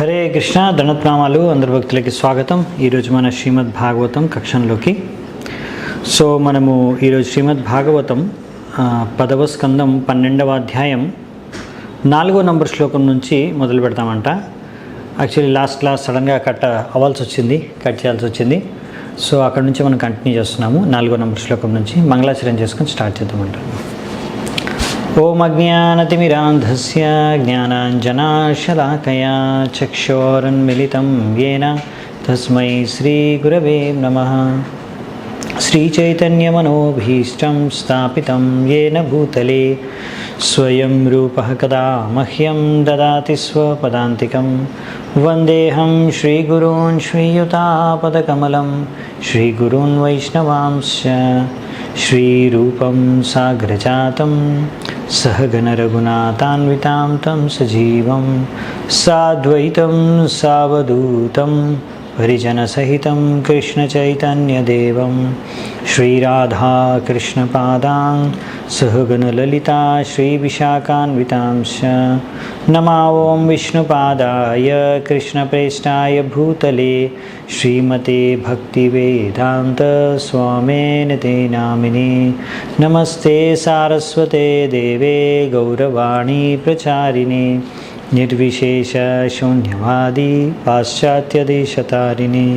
హరే కృష్ణ దండప్రణామాలు అందరి భక్తులకి స్వాగతం. ఈరోజు మన శ్రీమద్ భాగవతం కక్షంలోకి. మనము ఈరోజు శ్రీమద్ భాగవతం 10వ స్కందం 12వ అధ్యాయం 4వ నంబర్ శ్లోకం నుంచి మొదలు పెడతామంట. యాక్చువల్లీ లాస్ట్ క్లాస్ సడన్గా కట్ చేయాల్సి వచ్చింది. అక్కడ నుంచి మనం కంటిన్యూ చేస్తున్నాము. 4వ నంబర్ శ్లోకం నుంచి మంగళాచరణ చేసుకొని స్టార్ట్ చేద్దామంట. ఓం అజ్ఞానతిమిరాంధస్య జ్ఞానాంజనాశలాకయా చక్షోరున్మిళితం యేన తస్మై శ్రీగురవే నమః. శ్రీచైతన్యమనోభీష్టం స్థాపితం యేన భూతలే స్వయం రూపః కదా మహ్యం దదాతి స్వపదాంతికం. వందేహం శ్రీగురూన్ శ్రీయుతాపదకమలం శ్రీగురూన్ వైష్ణవాంశ్చ శ్రీరూపం సాగ్రజాతం సహగణరఘునాథాన్వితాం తం సజీవం సాద్వైతం సావధూతం పరిజనసహితం కృష్ణచైతన్యదేవం శ్రీరాధాకృష్ణపాదాం సహగణలలితా శ్రీవిశాఖాన్వితాంశ్చ. నమో ఓం విష్ణుపాదాయ కృష్ణప్రేష్టాయ భూతలే శ్రీమతే భక్తివేదాంత స్వామినే తే నామినే. నమస్తే సారస్వతే దేవే గౌరవాణి ప్రచారిణే నిర్విశేష శూన్యవాది పాశ్చాత్యదేశతారిణే.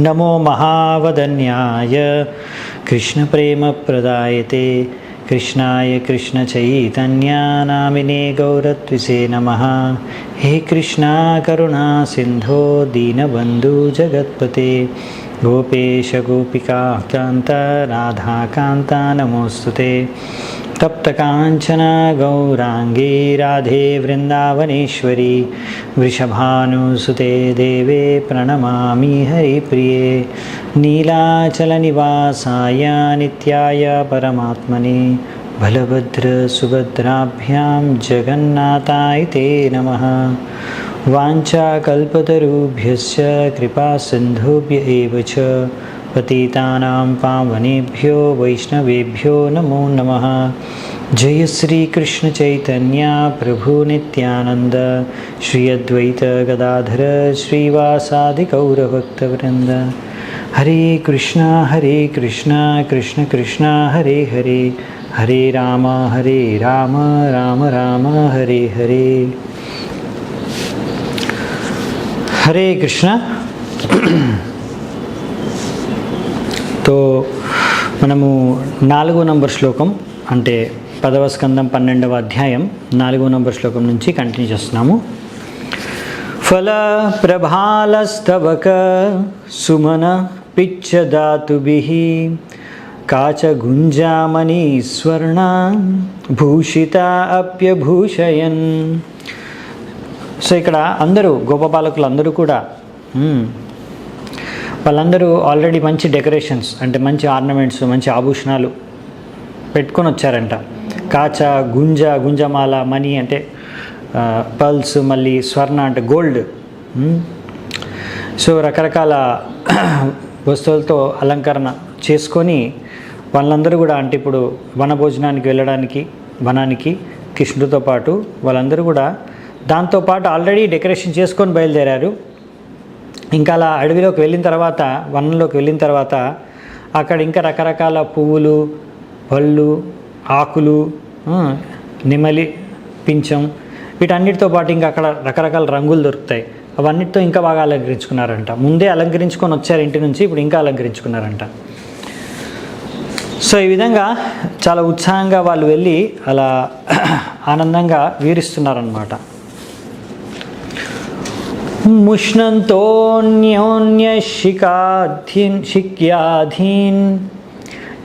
నమో మహావదన్యాయ కృష్ణప్రేమప్రదాయతే కృష్ణాయ కృష్ణచైతన్యనామినే గౌరత్విసే నమః. హే కృష్ణ కరుణా సింధో దీనబంధు జగత్పతే గోపేశ గోపికాకాంత రాధాకాంత నమోస్తుతే. తప్తకాంచన గౌరాంగీ రాధే వృందావనేశ్వరి వృషభానుసుతే దేవే ప్రణమామి హరిప్రియే. నీలాచలనివాసాయ నిత్యాయ పరమాత్మనే బలభద్రసుభద్రాభ్యాం జగన్నాథాయ తే నమః. వాంఛాకల్పతరుభ్యశ్చ కృపాసింధుభ్య ఏవ చ పతితానాం పావనేభ్యో వైష్ణవేభ్యో నమో నమః. జయ శ్రీ కృష్ణ చైతన్య ప్రభు నిత్యానంద శ్రీ అద్వైత గదాధర శ్రీవాసాది గౌరభక్తవృంద. హరే కృష్ణ కృష్ణ కృష్ణ హరే హరే హరే రామ రామ రామ హరే హరే. హరే కృష్ణ. మనము 4వ నంబర్ శ్లోకం అంటే 10వ స్కందం 12వ అధ్యాయం 4వ నంబర్ శ్లోకం నుంచి కంటిన్యూ చేస్తున్నాము. ఫల ప్రభాలస్తవక సుమన పిచ్చదాతుభిః కాచగుంజామణి స్వర్ణ భూషిత అప్యభూషయన్. ఇక్కడ అందరూ గోపబాలకులు అందరూ కూడా వాళ్ళందరూ ఆల్రెడీ మంచి డెకరేషన్స్ అంటే మంచి ఆర్నమెంట్స్ మంచి ఆభూషణాలు పెట్టుకొని వచ్చారంట. కాచ గుంజమాల మణి అంటే పల్స్, మళ్ళీ స్వర్ణ అంటే గోల్డ్. రకరకాల వస్తువులతో అలంకరణ చేసుకొని వాళ్ళందరూ కూడా అంటే ఇప్పుడు వనభోజనానికి వెళ్ళడానికి వనానికి కృష్ణుడితో పాటు వాళ్ళందరూ కూడా దాంతోపాటు ఆల్రెడీ డెకరేషన్ చేసుకొని బయలుదేరారు. ఇంకా అలా అడవిలోకి వెళ్ళిన తర్వాత వనంలోకి వెళ్ళిన తర్వాత అక్కడ ఇంకా రకరకాల పువ్వులు, పళ్ళు, ఆకులు, నెమలి పింఛం వీటన్నిటితో పాటు ఇంకా అక్కడ రకరకాల రంగులు దొరుకుతాయి. అవన్నిటితో ఇంకా బాగా అలంకరించుకున్నారంట. ముందే అలంకరించుకొని వచ్చారు ఇంటి నుంచి, ఇప్పుడు ఇంకా అలంకరించుకున్నారంట. ఈ విధంగా చాలా ఉత్సాహంగా వాళ్ళు వెళ్ళి అలా ఆనందంగా వీరిస్తున్నారన్నమాట. ముష్ణంతోన్యోన్యశిక్యాధీన్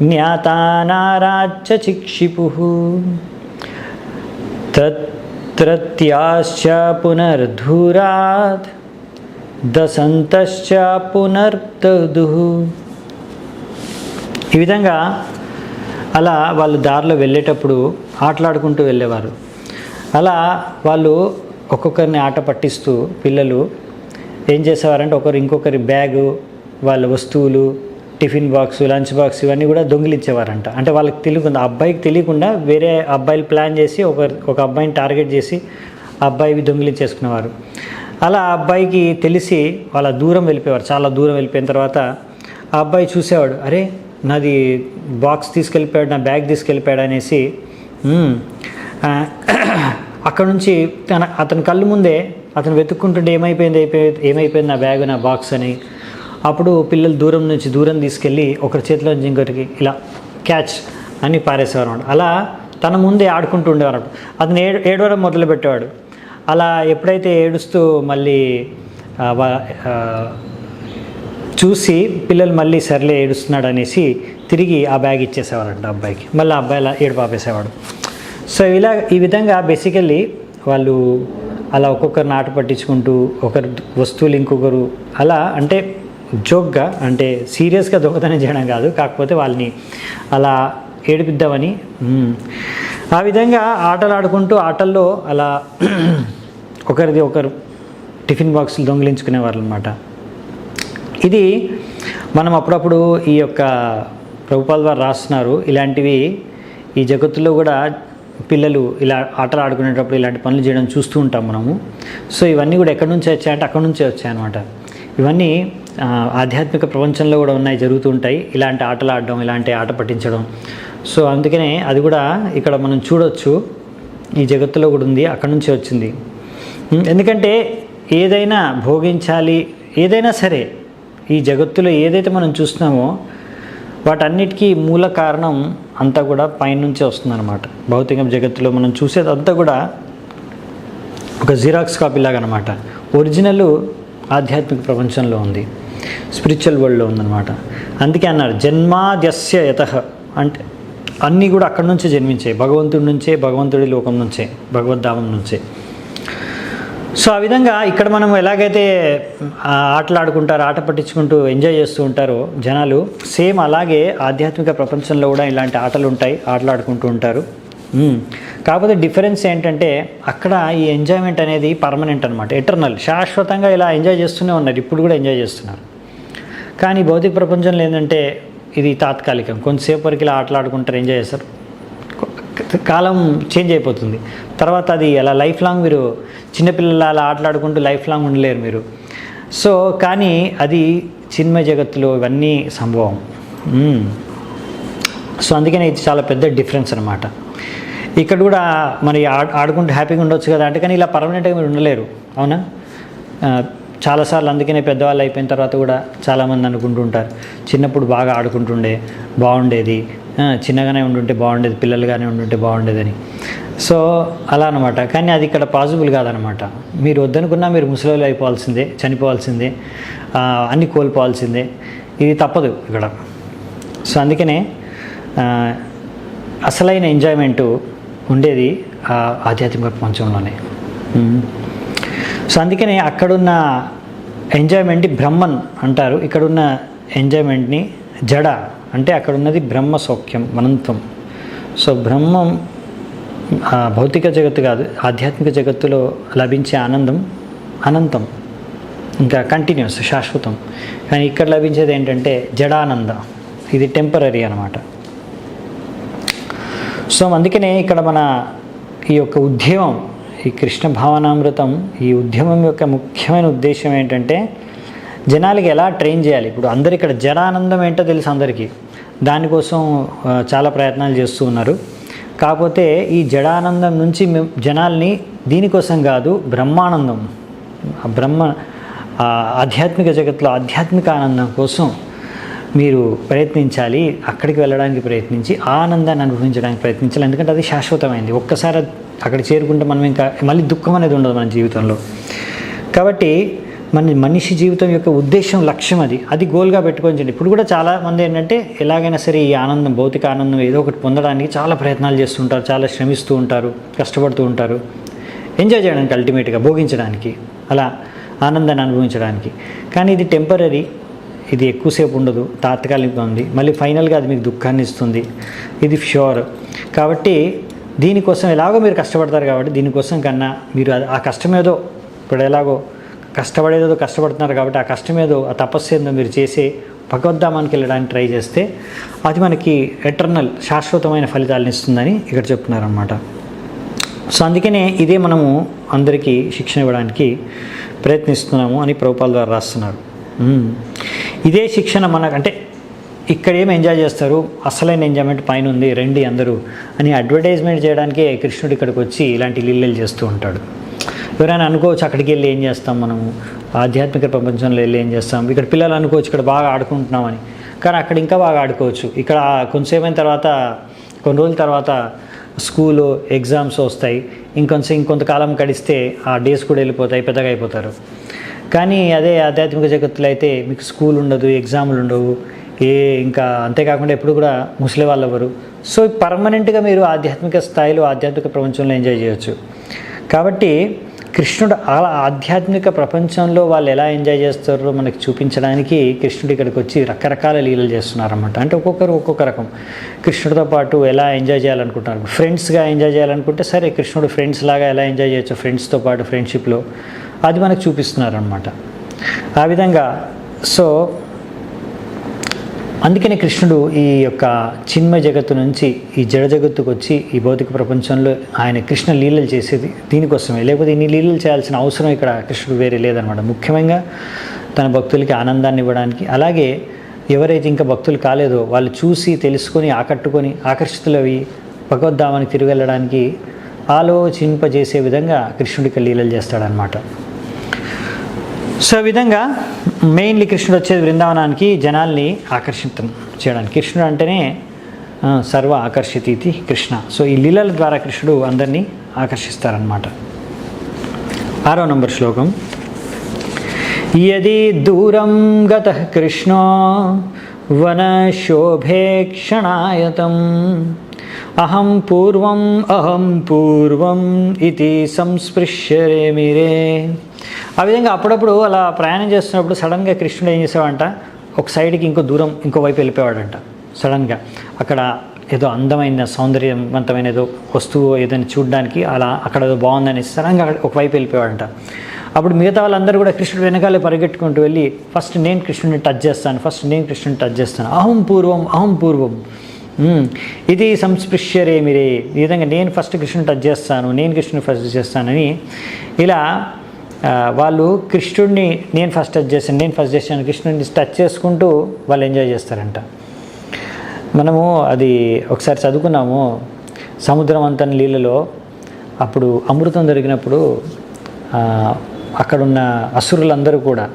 జ్ఞాతానారాచ్చ చిక్షిపుః తత్రత్యాశ్చ పునర్ధూరాత్ దసంతశ్చ పునర్తదుః. ఈ విధంగా అలా వాళ్ళు దారిలో వెళ్ళేటప్పుడు ఆటలాడుకుంటూ వెళ్ళేవారు. అలా వాళ్ళు ఒక్కొక్కరిని ఆట పట్టిస్తూ పిల్లలు ఏం చేసేవారంటే ఒకరు ఇంకొకరి బ్యాగు, వాళ్ళ వస్తువులు, టిఫిన్ బాక్స్, లంచ్ బాక్స్ ఇవన్నీ కూడా దొంగిలించేవారంట. అంటే వాళ్ళకి తెలియకుండా, అబ్బాయికి తెలియకుండా వేరే అబ్బాయిలు ప్లాన్ చేసి ఒక అబ్బాయిని టార్గెట్ చేసి ఆ అబ్బాయివి దొంగిలించేసుకునేవారు. అలా ఆ అబ్బాయికి తెలిసి వాళ్ళ దూరం వెళ్ళిపోయేవారు. చాలా దూరం వెళ్ళిపోయిన తర్వాత ఆ అబ్బాయి చూసేవాడు, అరే నాది బాక్స్ తీసుకెళ్ళిపోయాడు, నా బ్యాగ్ తీసుకెళ్ళిపోయాడు అనేసి అక్కడ నుంచి అతని కళ్ళు ముందే అతను వెతుక్కుంటుంటే ఏమైపోయింది నా బ్యాగ్, నా బాక్స్ అని. అప్పుడు పిల్లలు దూరం తీసుకెళ్ళి ఒకరి చేతిలో నుంచి ఇంకొకరికి ఇలా క్యాచ్ అని పారేసేవారు అన్నమాట. అలా తన ముందే ఆడుకుంటూ ఉండేవారు. అతను ఏడవడం మొదలుపెట్టేవాడు. అలా ఎప్పుడైతే ఏడుస్తూ మళ్ళీ చూసి పిల్లలు మళ్ళీ సర్లే ఏడుస్తున్నాడు అనేసి తిరిగి ఆ బ్యాగ్ ఇచ్చేసేవారంట అబ్బాయికి. మళ్ళీ ఆ అబ్బాయి అలా ఏడుపాపేసేవాడు. సో ఈ విధంగా బేసికల్లీ వాళ్ళు అలా ఒక్కొక్కరిని ఆట పట్టించుకుంటూ ఒకరు వస్తువులు ఇంకొకరు అలా అంటే జోక్గా అంటే సీరియస్గా దొంగతనం చేయడం కాదు, కాకపోతే వాళ్ళని అలా ఏడిపిద్దామని ఆ విధంగా ఆటలు ఆడుకుంటూ ఆటల్లో అలా ఒకరు టిఫిన్ బాక్సులు దొంగిలించుకునేవారు అనమాట. ఇది మనం అప్పుడప్పుడు ఈ యొక్క ప్రభుపాల్ వారు రాస్తున్నారు. ఇలాంటివి ఈ జగత్తులో కూడా పిల్లలు ఇలా ఆటలు ఆడుకునేటప్పుడు ఇలాంటి పనులు చేయడం చూస్తూ ఉంటాం మనము. సో ఇవన్నీ కూడా ఎక్కడి నుంచి వచ్చాయంటే అక్కడి నుంచే వచ్చాయన్నమాట. ఇవన్నీ ఆధ్యాత్మిక ప్రపంచంలో కూడా ఉన్నాయి, జరుగుతూ ఉంటాయి. ఇలాంటి ఆటలు ఆడడం, ఇలాంటి ఆట పట్టించడం. సో అందుకనే అది కూడా ఇక్కడ మనం చూడవచ్చు, ఈ జగత్తులో కూడా ఉంది, అక్కడి నుంచే వచ్చింది. ఎందుకంటే ఏదైనా భోగించాలి, ఏదైనా సరే ఈ జగత్తులో ఏదైతే మనం చూస్తున్నామో వాటన్నిటికీ మూల కారణం అంతా కూడా పైనుంచే వస్తుందన్నమాట. భౌతిక జగత్తులో మనం చూసేదంతా కూడా ఒక జిరాక్స్ కాపీ లాగా అనమాట. ఒరిజినల్ ఆధ్యాత్మిక ప్రపంచంలో ఉంది, స్పిరిచువల్ వరల్డ్లో ఉందన్నమాట. అందుకే అన్నారు జన్మాద్యస్య యతః, అంటే అన్నీ కూడా అక్కడి నుంచే జన్మించాయి, భగవంతుడి నుంచే, భగవంతుడి లోకం నుంచే, భగవద్ధామం నుంచే. సో ఆ విధంగా ఇక్కడ మనం ఎలాగైతే ఆటలు ఆడుకుంటారో, ఆట పట్టించుకుంటూ ఎంజాయ్ చేస్తూ ఉంటారో జనాలు, సేమ్ అలాగే ఆధ్యాత్మిక ప్రపంచంలో కూడా ఇలాంటి ఆటలు ఉంటాయి, ఆటలు ఆడుకుంటూ ఉంటారు. కాకపోతే డిఫరెన్స్ ఏంటంటే అక్కడ ఈ ఎంజాయ్మెంట్ అనేది పర్మనెంట్ అనమాట, ఎటర్నల్, శాశ్వతంగా ఇలా ఎంజాయ్ చేస్తూనే ఉన్నారు, ఇప్పుడు కూడా ఎంజాయ్ చేస్తున్నారు. కానీ భౌతిక ప్రపంచంలో ఏంటంటే ఇది తాత్కాలికం, కొంతసేపు వరకు ఇలా ఆటలు ఆడుకుంటారు, ఎంజాయ్ చేస్తారు, కాలం చేంజ్ అయిపోతుంది. తర్వాత అది అలా లైఫ్ లాంగ్ మీరు చిన్నపిల్లలు అలా ఆటలాడుకుంటూ లైఫ్ లాంగ్ ఉండలేరు మీరు. సో కానీ అది చిన్మయ జగత్తులో ఇవన్నీ సంభవం. సో అందుకనే ఇది చాలా పెద్ద డిఫరెన్స్ అనమాట. ఇక్కడ కూడా మరి ఆడుకుంటూ హ్యాపీగా ఉండొచ్చు కదా అంటే, కానీ ఇలా పర్మనెంట్గా మీరు ఉండలేరు, అవునా? చాలాసార్లు అందుకనే పెద్దవాళ్ళు అయిపోయిన తర్వాత కూడా చాలామంది అనుకుంటూ ఉంటారు, చిన్నప్పుడు బాగా ఆడుకుంటుండే బాగుండేది, చిన్నగానే ఉండుంటే బాగుండేది, పిల్లలుగానే ఉండుంటే బాగుండేదని. సో అలా అనమాట. కానీ అది ఇక్కడ పాసిబుల్ కాదనమాట. మీరు వద్దనుకున్నా మీరు ముసలోళ్ళు అయిపోవాల్సిందే, చనిపోవాల్సిందే, అన్నీ కోల్పోవాల్సిందే, ఇది తప్పదు ఇక్కడ. సో అందుకనే అసలైన ఎంజాయ్మెంటు ఉండేది ఆధ్యాత్మిక ప్రపంచంలోనే. సో అందుకనే అక్కడున్న ఎంజాయ్మెంట్ని బ్రహ్మన్ అంటారు, ఇక్కడున్న ఎంజాయ్మెంట్ని జడ అంటే అక్కడ ఉన్నది బ్రహ్మ సౌఖ్యం, అనంతం. సో బ్రహ్మం భౌతిక జగత్తు కాదు, ఆధ్యాత్మిక జగత్తులో లభించే ఆనందం అనంతం, ఇంకా కంటిన్యూస్, శాశ్వతం. కానీ ఇక్కడ లభించేది ఏంటంటే జడానంద, ఇది టెంపరీ అనమాట. సో అందుకనే ఇక్కడ మన ఈ యొక్క ఉద్యమం, ఈ కృష్ణ భావనామృతం, ఈ ఉద్యమం యొక్క ముఖ్యమైన ఉద్దేశం ఏంటంటే జనాలకి ఎలా ట్రైన్ చేయాలి. ఇప్పుడు అందరు ఇక్కడ జడానందం ఏంటో తెలుసు అందరికీ, దానికోసం చాలా ప్రయత్నాలు చేస్తూ ఉన్నారు. కాకపోతే ఈ జడానందం నుంచి జనాల్ని దీనికోసం కాదు, బ్రహ్మానందం, ఆధ్యాత్మిక జగత్తులో ఆధ్యాత్మిక ఆనందం కోసం మీరు ప్రయత్నించాలి, అక్కడికి వెళ్ళడానికి ప్రయత్నించి ఆనందాన్ని అనుభవించడానికి ప్రయత్నించాలి. ఎందుకంటే అది శాశ్వతమైంది, ఒక్కసారి అక్కడ చేరుకుంటే మనం ఇంకా మళ్ళీ దుఃఖం అనేది ఉండదు మన జీవితంలో. కాబట్టి మనిషి జీవితం యొక్క ఉద్దేశం, లక్ష్యం అది గోల్గా పెట్టుకొని. ఇప్పుడు కూడా చాలామంది ఏంటంటే ఎలాగైనా సరే ఈ ఆనందం, భౌతిక ఆనందం ఏదో ఒకటి పొందడానికి చాలా ప్రయత్నాలు చేస్తుంటారు, చాలా శ్రమిస్తూ ఉంటారు, కష్టపడుతూ ఉంటారు, ఎంజాయ్ చేయడానికి, అల్టిమేట్గా భోగించడానికి, అలా ఆనందాన్ని అనుభవించడానికి. కానీ ఇది టెంపరీ, ఇది ఎక్కువసేపు ఉండదు, తాత్కాలికంగా ఉంది, మళ్ళీ ఫైనల్గా అది మీకు దుఃఖాన్ని ఇస్తుంది, ఇది ష్యూర్. కాబట్టి దీనికోసం ఎలాగో మీరు కష్టపడతారు కాబట్టి దీనికోసం కన్నా మీరు ఆ కష్టమేదో, ఇప్పుడు ఎలాగో కష్టపడేదో కష్టపడుతున్నారు కాబట్టి ఆ కష్టమేదో, ఆ తపస్సు ఏదో మీరు చేసే భగవద్ధామానికి వెళ్ళడానికి ట్రై చేస్తే అది మనకి ఎటర్నల్, శాశ్వతమైన ఫలితాలను ఇస్తుందని ఇక్కడ చెప్తున్నారన్నమాట. సో అందుకనే ఇదే మనము అందరికీ శిక్షణ ఇవ్వడానికి ప్రయత్నిస్తున్నాము అని ప్రభుపాల ద్వారా రాస్తున్నారు. ఇదే శిక్షణ మనకంటే ఇక్కడ ఏం ఎంజాయ్ చేస్తారు, అసలైన ఎంజాయ్మెంట్ పైన ఉంది, రండి అందరూ అని అడ్వర్టైజ్మెంట్ చేయడానికే కృష్ణుడు ఇక్కడికి వచ్చి ఇలాంటి లీలలు చేస్తూ ఉంటాడు. ఎవరైనా అనుకోవచ్చు అక్కడికి వెళ్ళి ఏం చేస్తాం, మనము ఆధ్యాత్మిక ప్రపంచంలో వెళ్ళి ఏం చేస్తాం, ఇక్కడ పిల్లలు అనుకోవచ్చు ఇక్కడ బాగా ఆడుకుంటున్నామని, కానీ అక్కడ ఇంకా బాగా ఆడుకోవచ్చు. ఇక్కడ కొంతసేపు అయిన తర్వాత, కొన్ని రోజుల తర్వాత స్కూలు ఎగ్జామ్స్ వస్తాయి, ఇంకొంతకాలం గడిస్తే ఆ డేస్ కూడా వెళ్ళిపోతాయి, పెద్దగా అయిపోతారు. కానీ అదే ఆధ్యాత్మిక జగత్తులో అయితే మీకు స్కూల్ ఉండదు, ఎగ్జాములు ఉండవు, ఇంకా అంతేకాకుండా ఎప్పుడు కూడా ముసలి వాళ్ళు ఎవరు. సో పర్మనెంట్గా మీరు ఆధ్యాత్మిక స్థాయిలో ఆధ్యాత్మిక ప్రపంచంలో ఎంజాయ్ చేయొచ్చు. కాబట్టి కృష్ణుడు అలా ఆధ్యాత్మిక ప్రపంచంలో వాళ్ళు ఎలా ఎంజాయ్ చేస్తారో మనకి చూపించడానికి కృష్ణుడు ఇక్కడికి వచ్చి రకరకాల లీలలు చేస్తున్నారన్నమాట. అంటే ఒక్కొక్కరు ఒక్కొక్క రకం కృష్ణుడితో పాటు ఎలా ఎంజాయ్ చేయాలనుకుంటున్నారు. ఫ్రెండ్స్గా ఎంజాయ్ చేయాలనుకుంటే సరే కృష్ణుడు ఫ్రెండ్స్ లాగా ఎలా ఎంజాయ్ చేయొచ్చు ఫ్రెండ్స్తో పాటు ఫ్రెండ్షిప్లో, అది మనకు చూపిస్తున్నారనమాట. ఆ విధంగా సో అందుకనే కృష్ణుడు ఈ యొక్క చిన్మయ జగత్తు నుంచి ఈ జడ జగత్తుకు వచ్చి ఈ భౌతిక ప్రపంచంలో ఆయన కృష్ణ లీలలు చేసేది దీనికోసమే. లేకపోతే ఇన్ని లీలలు చేయాల్సిన అవసరం ఇక్కడ కృష్ణుడు వేరే లేదనమాట. ముఖ్యంగా తన భక్తులకి ఆనందాన్ని ఇవ్వడానికి, అలాగే ఎవరైతే ఇంకా భక్తులు కాలేదో వాళ్ళు చూసి తెలుసుకొని ఆకర్షితులవి భగవద్ధామానికి తిరిగి వెళ్ళడానికి ఆలోచింపజేసే విధంగా కృష్ణుడి ఇక్కడ లీలలు చేస్తాడనమాట. సో ఈ విధంగా మెయిన్లీ కృష్ణుడు వచ్చేది బృందావనానికి జనాల్ని ఆకర్షితం చేయడానికి. కృష్ణుడు అంటేనే సర్వ ఆకర్షితీతి కృష్ణ. సో ఈ లీలల ద్వారా కృష్ణుడు అందరినీ ఆకర్షిస్తారనమాట. 6వ నంబర్ శ్లోకం. యది దూరం గతః కృష్ణో వనశోభే క్షణాయతం అహం పూర్వం ఇది సంస్పృశ్యరేమిరే. ఆ విధంగా అప్పుడప్పుడు అలా ప్రయాణం చేస్తున్నప్పుడు సడన్గా కృష్ణుడు ఏం చేసేవాడంట, ఒక సైడ్కి ఇంకో వైపు వెళ్ళిపోయాడంట. సడన్గా అక్కడ ఏదో అందమైన సౌందర్యవంతమైన ఏదో వస్తువు ఏదైనా చూడడానికి అలా అక్కడ ఏదో బాగుందని సడన్గా ఒకవైపు వెళ్ళిపోయాడంట. అప్పుడు మిగతా వాళ్ళందరూ కూడా కృష్ణుడు వెనకాలే పరిగెట్టుకుంటూ వెళ్ళి ఫస్ట్ నేను కృష్ణుడిని టచ్ చేస్తాను, అహం పూర్వం ఇది సంస్పృశ్యరేమిరే. ఈ విధంగా నేను ఫస్ట్ కృష్ణుని టచ్ చేస్తాను, నేను కృష్ణుని ఫస్ట్ చేస్తానని ఇలా వాళ్ళు కృష్ణుడిని నేను ఫస్ట్ టచ్ చేశాను కృష్ణుడిని టచ్ చేసుకుంటూ వాళ్ళు ఎంజాయ్ చేస్తారంట. మనము అది ఒకసారి చదువుకున్నాము సముద్రమంతన లీలలో. అప్పుడు అమృతం జరిగినప్పుడు అక్కడున్న అసురులందరూ కూడా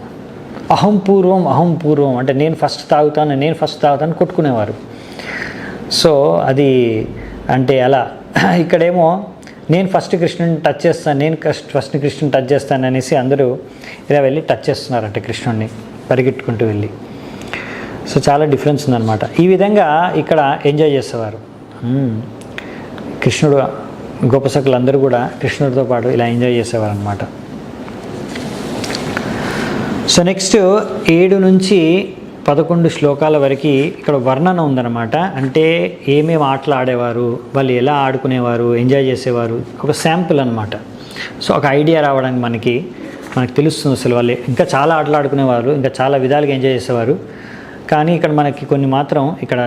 అహం పూర్వం అంటే నేను ఫస్ట్ తాగుతాను కొట్టుకునేవారు. సో అది అంటే అలా ఇక్కడేమో నేను ఫస్ట్ కృష్ణుని టచ్ చేస్తాను అనేసి అందరూ ఇలా వెళ్ళి టచ్ చేస్తున్నారంటే కృష్ణుడిని పరిగెట్టుకుంటూ వెళ్ళి. సో చాలా డిఫరెన్స్ ఉందన్నమాట. ఈ విధంగా ఇక్కడ ఎంజాయ్ చేసేవారు కృష్ణుడు. గోపసకులందరూ కూడా కృష్ణుడితో పాటు ఇలా ఎంజాయ్ చేసేవారు అనమాట. సో నెక్స్ట్ 7 నుంచి 11 శ్లోకాల వరకు ఇక్కడ వర్ణన ఉందన్నమాట. అంటే ఏమేమి ఆటలు ఆడేవారు, వాళ్ళు ఎలా ఆడుకునేవారు, ఎంజాయ్ చేసేవారు, ఒక శాంపుల్ అనమాట. సో ఒక ఐడియా రావడానికి మనకి తెలుస్తుంది అసలు వాళ్ళు ఇంకా చాలా ఆటలు ఆడుకునేవారు, ఇంకా చాలా విధాలుగా ఎంజాయ్ చేసేవారు. కానీ ఇక్కడ మనకి కొన్ని మాత్రం ఇక్కడ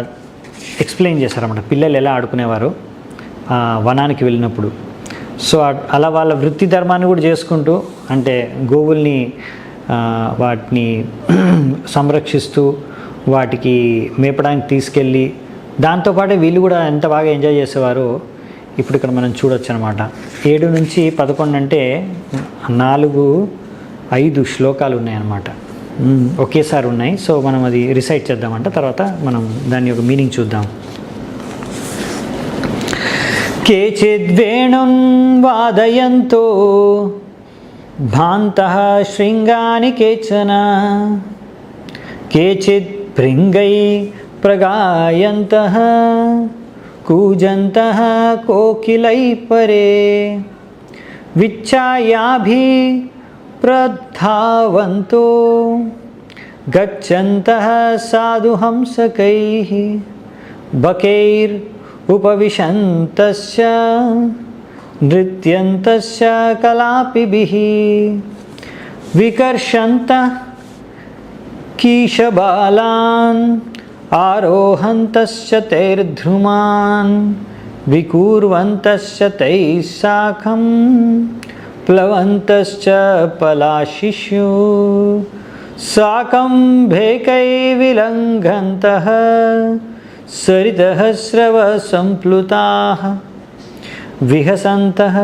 ఎక్స్ప్లెయిన్ చేశారన్నమాట, పిల్లలు ఎలా ఆడుకునేవారు వనానికి వెళ్ళినప్పుడు. సో అలా వాళ్ళ వృత్తి ధర్మాన్ని కూడా చేసుకుంటూ, అంటే గోవుల్ని వాటిని సంరక్షిస్తూ వాటికి మేపడానికి తీసుకెళ్ళి దాంతోపాటే వీళ్ళు కూడా ఎంత బాగా ఎంజాయ్ చేసేవారో ఇప్పుడు ఇక్కడ మనం చూడొచ్చు అనమాట. 7 నుంచి 11 అంటే 4-5 శ్లోకాలు ఉన్నాయన్నమాట, ఒకేసారి ఉన్నాయి. సో మనం అది రిసైట్ చేద్దామంట, తర్వాత మనం దాని యొక్క మీనింగ్ చూద్దాం. కేచిద్వేణుం వాదయంతో భాంతః శృంగాని కేచన కేచిత్ భృంగై ప్రగాయంతః కూజంతః కోకిలై పరే విచ్ఛాయాభి ప్రధావంతో గచ్చంతః సాధుహంసకైః బకైర్ ఉపవిశంతస్య నృత్యంతస్య కలాపిభిః వికర్షంతః కీశబాలాన్ ఆరోహంతస్య తైర్ధ్రుమాన్ వికూర్వంతస్య తైః సాకం ప్లవంతశ్చ పలాశిష్యు సాకం భేకైర్విలంఘन्तः సరితః స్రవ సంప్లుతాః విహసन्तः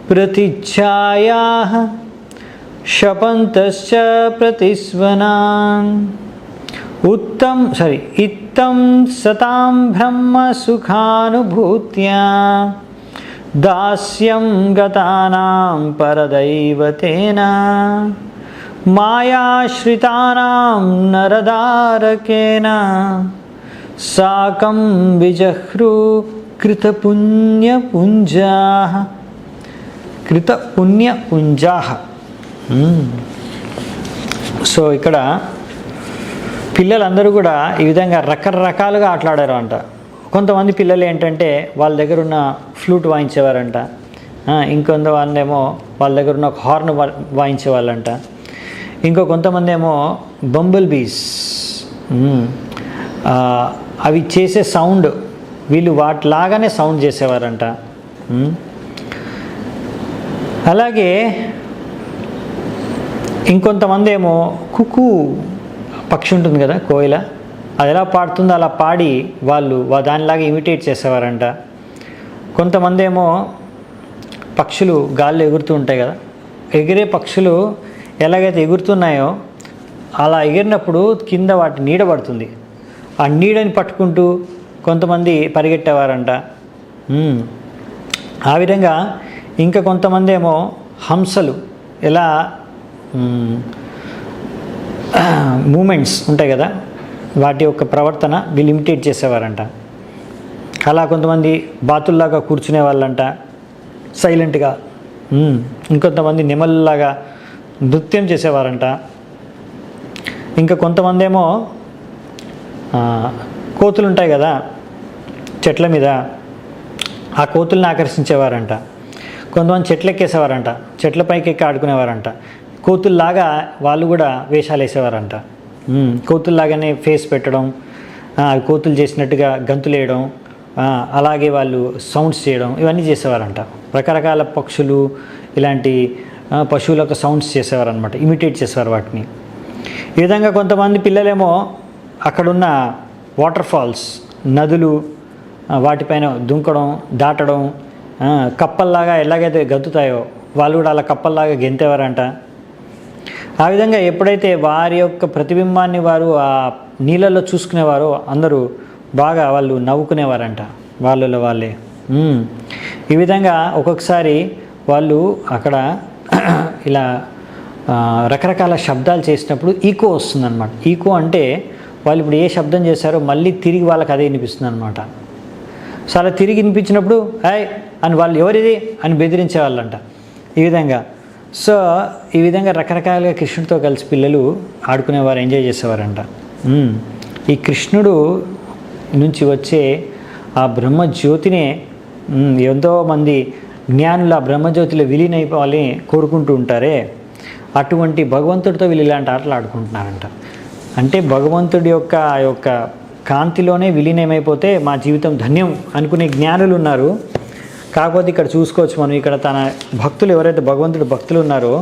ప్రతిఛాయాః శపంతశ్చ ప్రతిస్వనాన్ ఇత్తం సతాం బ్రహ్మ సుఖానుభూత్యా దాస్యం గతానాం పరదైవతేన మాయాశ్రితానాం నరదారకేన సాకం విజహ్రు కృతపుణ్యపుంజాః. కృతపుణ్యపుంజాః. సో ఇక్కడ పిల్లలందరూ కూడా ఈ విధంగా రకరకాలుగా ఆటలాడారు అంట. కొంతమంది పిల్లలు ఏంటంటే వాళ్ళ దగ్గర ఉన్న ఫ్లూట్ వాయించేవారంట, ఇంకొంత వాళ్ళేమో వాళ్ళ దగ్గర ఉన్న ఒక హార్న్ వాయించేవాళ్ళంట, కొంతమంది ఏమో బంబుల్ బీస్ అవి చేసే సౌండ్ వీళ్ళు వాటిలాగానే సౌండ్ చేసేవారంట. అలాగే ఇంకొంతమంది ఏమో కుక్కు పక్షి ఉంటుంది కదా, కోయిల, అది ఎలా పాడుతుందో అలా పాడి వాళ్ళు దానిలాగా ఇమిటేట్ చేసేవారంట. కొంతమంది ఏమో పక్షులు గాల్లో ఎగురుతూ ఉంటాయి కదా, ఎగిరే పక్షులు ఎలాగైతే ఎగురుతున్నాయో అలా ఎగిరినప్పుడు కింద వాటి నీడ పడుతుంది, ఆ నీడని పట్టుకుంటూ కొంతమంది పరిగెట్టేవారంట. ఆ విధంగా కొంతమంది ఏమో హంసలు ఎలా మూమెంట్స్ ఉంటాయి కదా, వాటి యొక్క ప్రవర్తన వీళ్ళు ఇమిటేట్ చేసేవారంట. అలా కొంతమంది బాతుల్లాగా కూర్చునే వాళ్ళంట సైలెంట్గా. ఇంకొంతమంది నెమల్లాగా నృత్యం చేసేవారంట. కొంతమంది ఏమో కోతులు ఉంటాయి కదా చెట్ల మీద, ఆ కోతుల్ని ఆకర్షించేవారంట. కొంతమంది చెట్లు ఎక్కేసేవారంట, చెట్ల పైకి ఎక్కి ఆడుకునేవారంట. కోతుల్లాగా వాళ్ళు కూడా వేషాలు వేసేవారంట. కోతుల్లాగానే ఫేస్ పెట్టడం, కోతులు చేసినట్టుగా గంతులు వేయడం, అలాగే వాళ్ళు సౌండ్స్ చేయడం, ఇవన్నీ చేసేవారంట. రకరకాల పక్షులు ఇలాంటి పశువులకు సౌండ్స్ చేసేవారనమాట, ఇమిటేట్ చేసేవారు వాటిని. ఈ విధంగా కొంతమంది పిల్లలేమో అక్కడున్న వాటర్ ఫాల్స్, నదులు, వాటిపైన దుంకడం, దాటడం, కప్పల్లాగా ఎలాగైతే గంతుతాయో వాళ్ళు కూడా అలా కప్పల్లాగా గెంతేవారంట. ఆ విధంగా ఎప్పుడైతే వారి యొక్క ప్రతిబింబాన్ని వారు ఆ నీళ్ళల్లో చూసుకునేవారో అందరూ బాగా వాళ్ళు నవ్వుకునేవారంట వాళ్ళలో వాళ్ళే. ఈ విధంగా ఒక్కొక్కసారి వాళ్ళు అక్కడ ఇలా రకరకాల శబ్దాలు చేసినప్పుడు ఈకో వస్తుందన్నమాట. ఈకో అంటే వాళ్ళు ఇప్పుడు ఏ శబ్దం చేశారో మళ్ళీ తిరిగి వాళ్ళకి అదే వినిపిస్తుంది అనమాట. సో అలా తిరిగి వినిపించినప్పుడు హాయ్ అని వాళ్ళు ఎవరిది అని బెదిరించేవాళ్ళంట. ఈ విధంగా ఈ విధంగా రకరకాలుగా కృష్ణుడితో కలిసి పిల్లలు ఆడుకునేవారు, ఎంజాయ్ చేసేవారంట. ఈ కృష్ణుడు నుంచి వచ్చే ఆ బ్రహ్మజ్యోతినే ఎంతోమంది జ్ఞానులు ఆ బ్రహ్మజ్యోతిలో విలీనైపోవాలని కోరుకుంటూ ఉంటారే, అటువంటి భగవంతుడితో వీళ్ళు ఇలాంటి ఆటలు ఆడుకుంటున్నారంట. అంటే భగవంతుడి యొక్క ఆ యొక్క కాంతిలోనే విలీనమైపోతే మా జీవితం ధన్యం అనుకునే జ్ఞానులు ఉన్నారు. కాకపోతే ఇక్కడ చూసుకోవచ్చు మనం, ఇక్కడ తన భక్తులు ఎవరైతే భగవంతుడి భక్తులు ఉన్నారో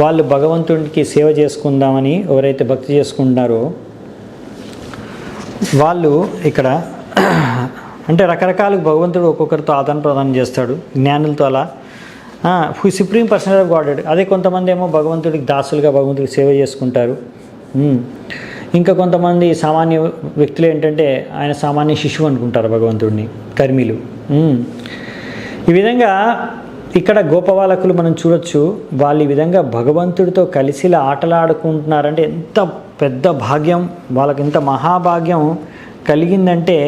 వాళ్ళు భగవంతుడికి సేవ చేసుకుందామని ఎవరైతే భక్తి చేసుకుంటున్నారో వాళ్ళు ఇక్కడ అంటే రకరకాలుగా భగవంతుడు ఒక్కొక్కరితో ఆదాన ప్రదానం చేస్తాడు జ్ఞానులతో. అలా సుప్రీం పర్సనల్ ఆఫ్ గాడ్. అదే కొంతమంది ఏమో భగవంతుడికి దాసులుగా భగవంతుడికి సేవ చేసుకుంటారు. కొంతమంది సామాన్య వ్యక్తులు ఏంటంటే ఆయన సామాన్య శిశువు అనుకుంటారు భగవంతుడిని, కర్మీలు. ఈ విధంగా ఇక్కడ గోపబాలకులు మనం చూడొచ్చు, వాళ్ళు ఈ విధంగా భగవంతుడితో కలిసి ఇలా ఆటలాడుకుంటున్నారంటే ఎంత పెద్ద భాగ్యం వాళ్ళకి, ఎంత మహాభాగ్యం కలిగిందంటే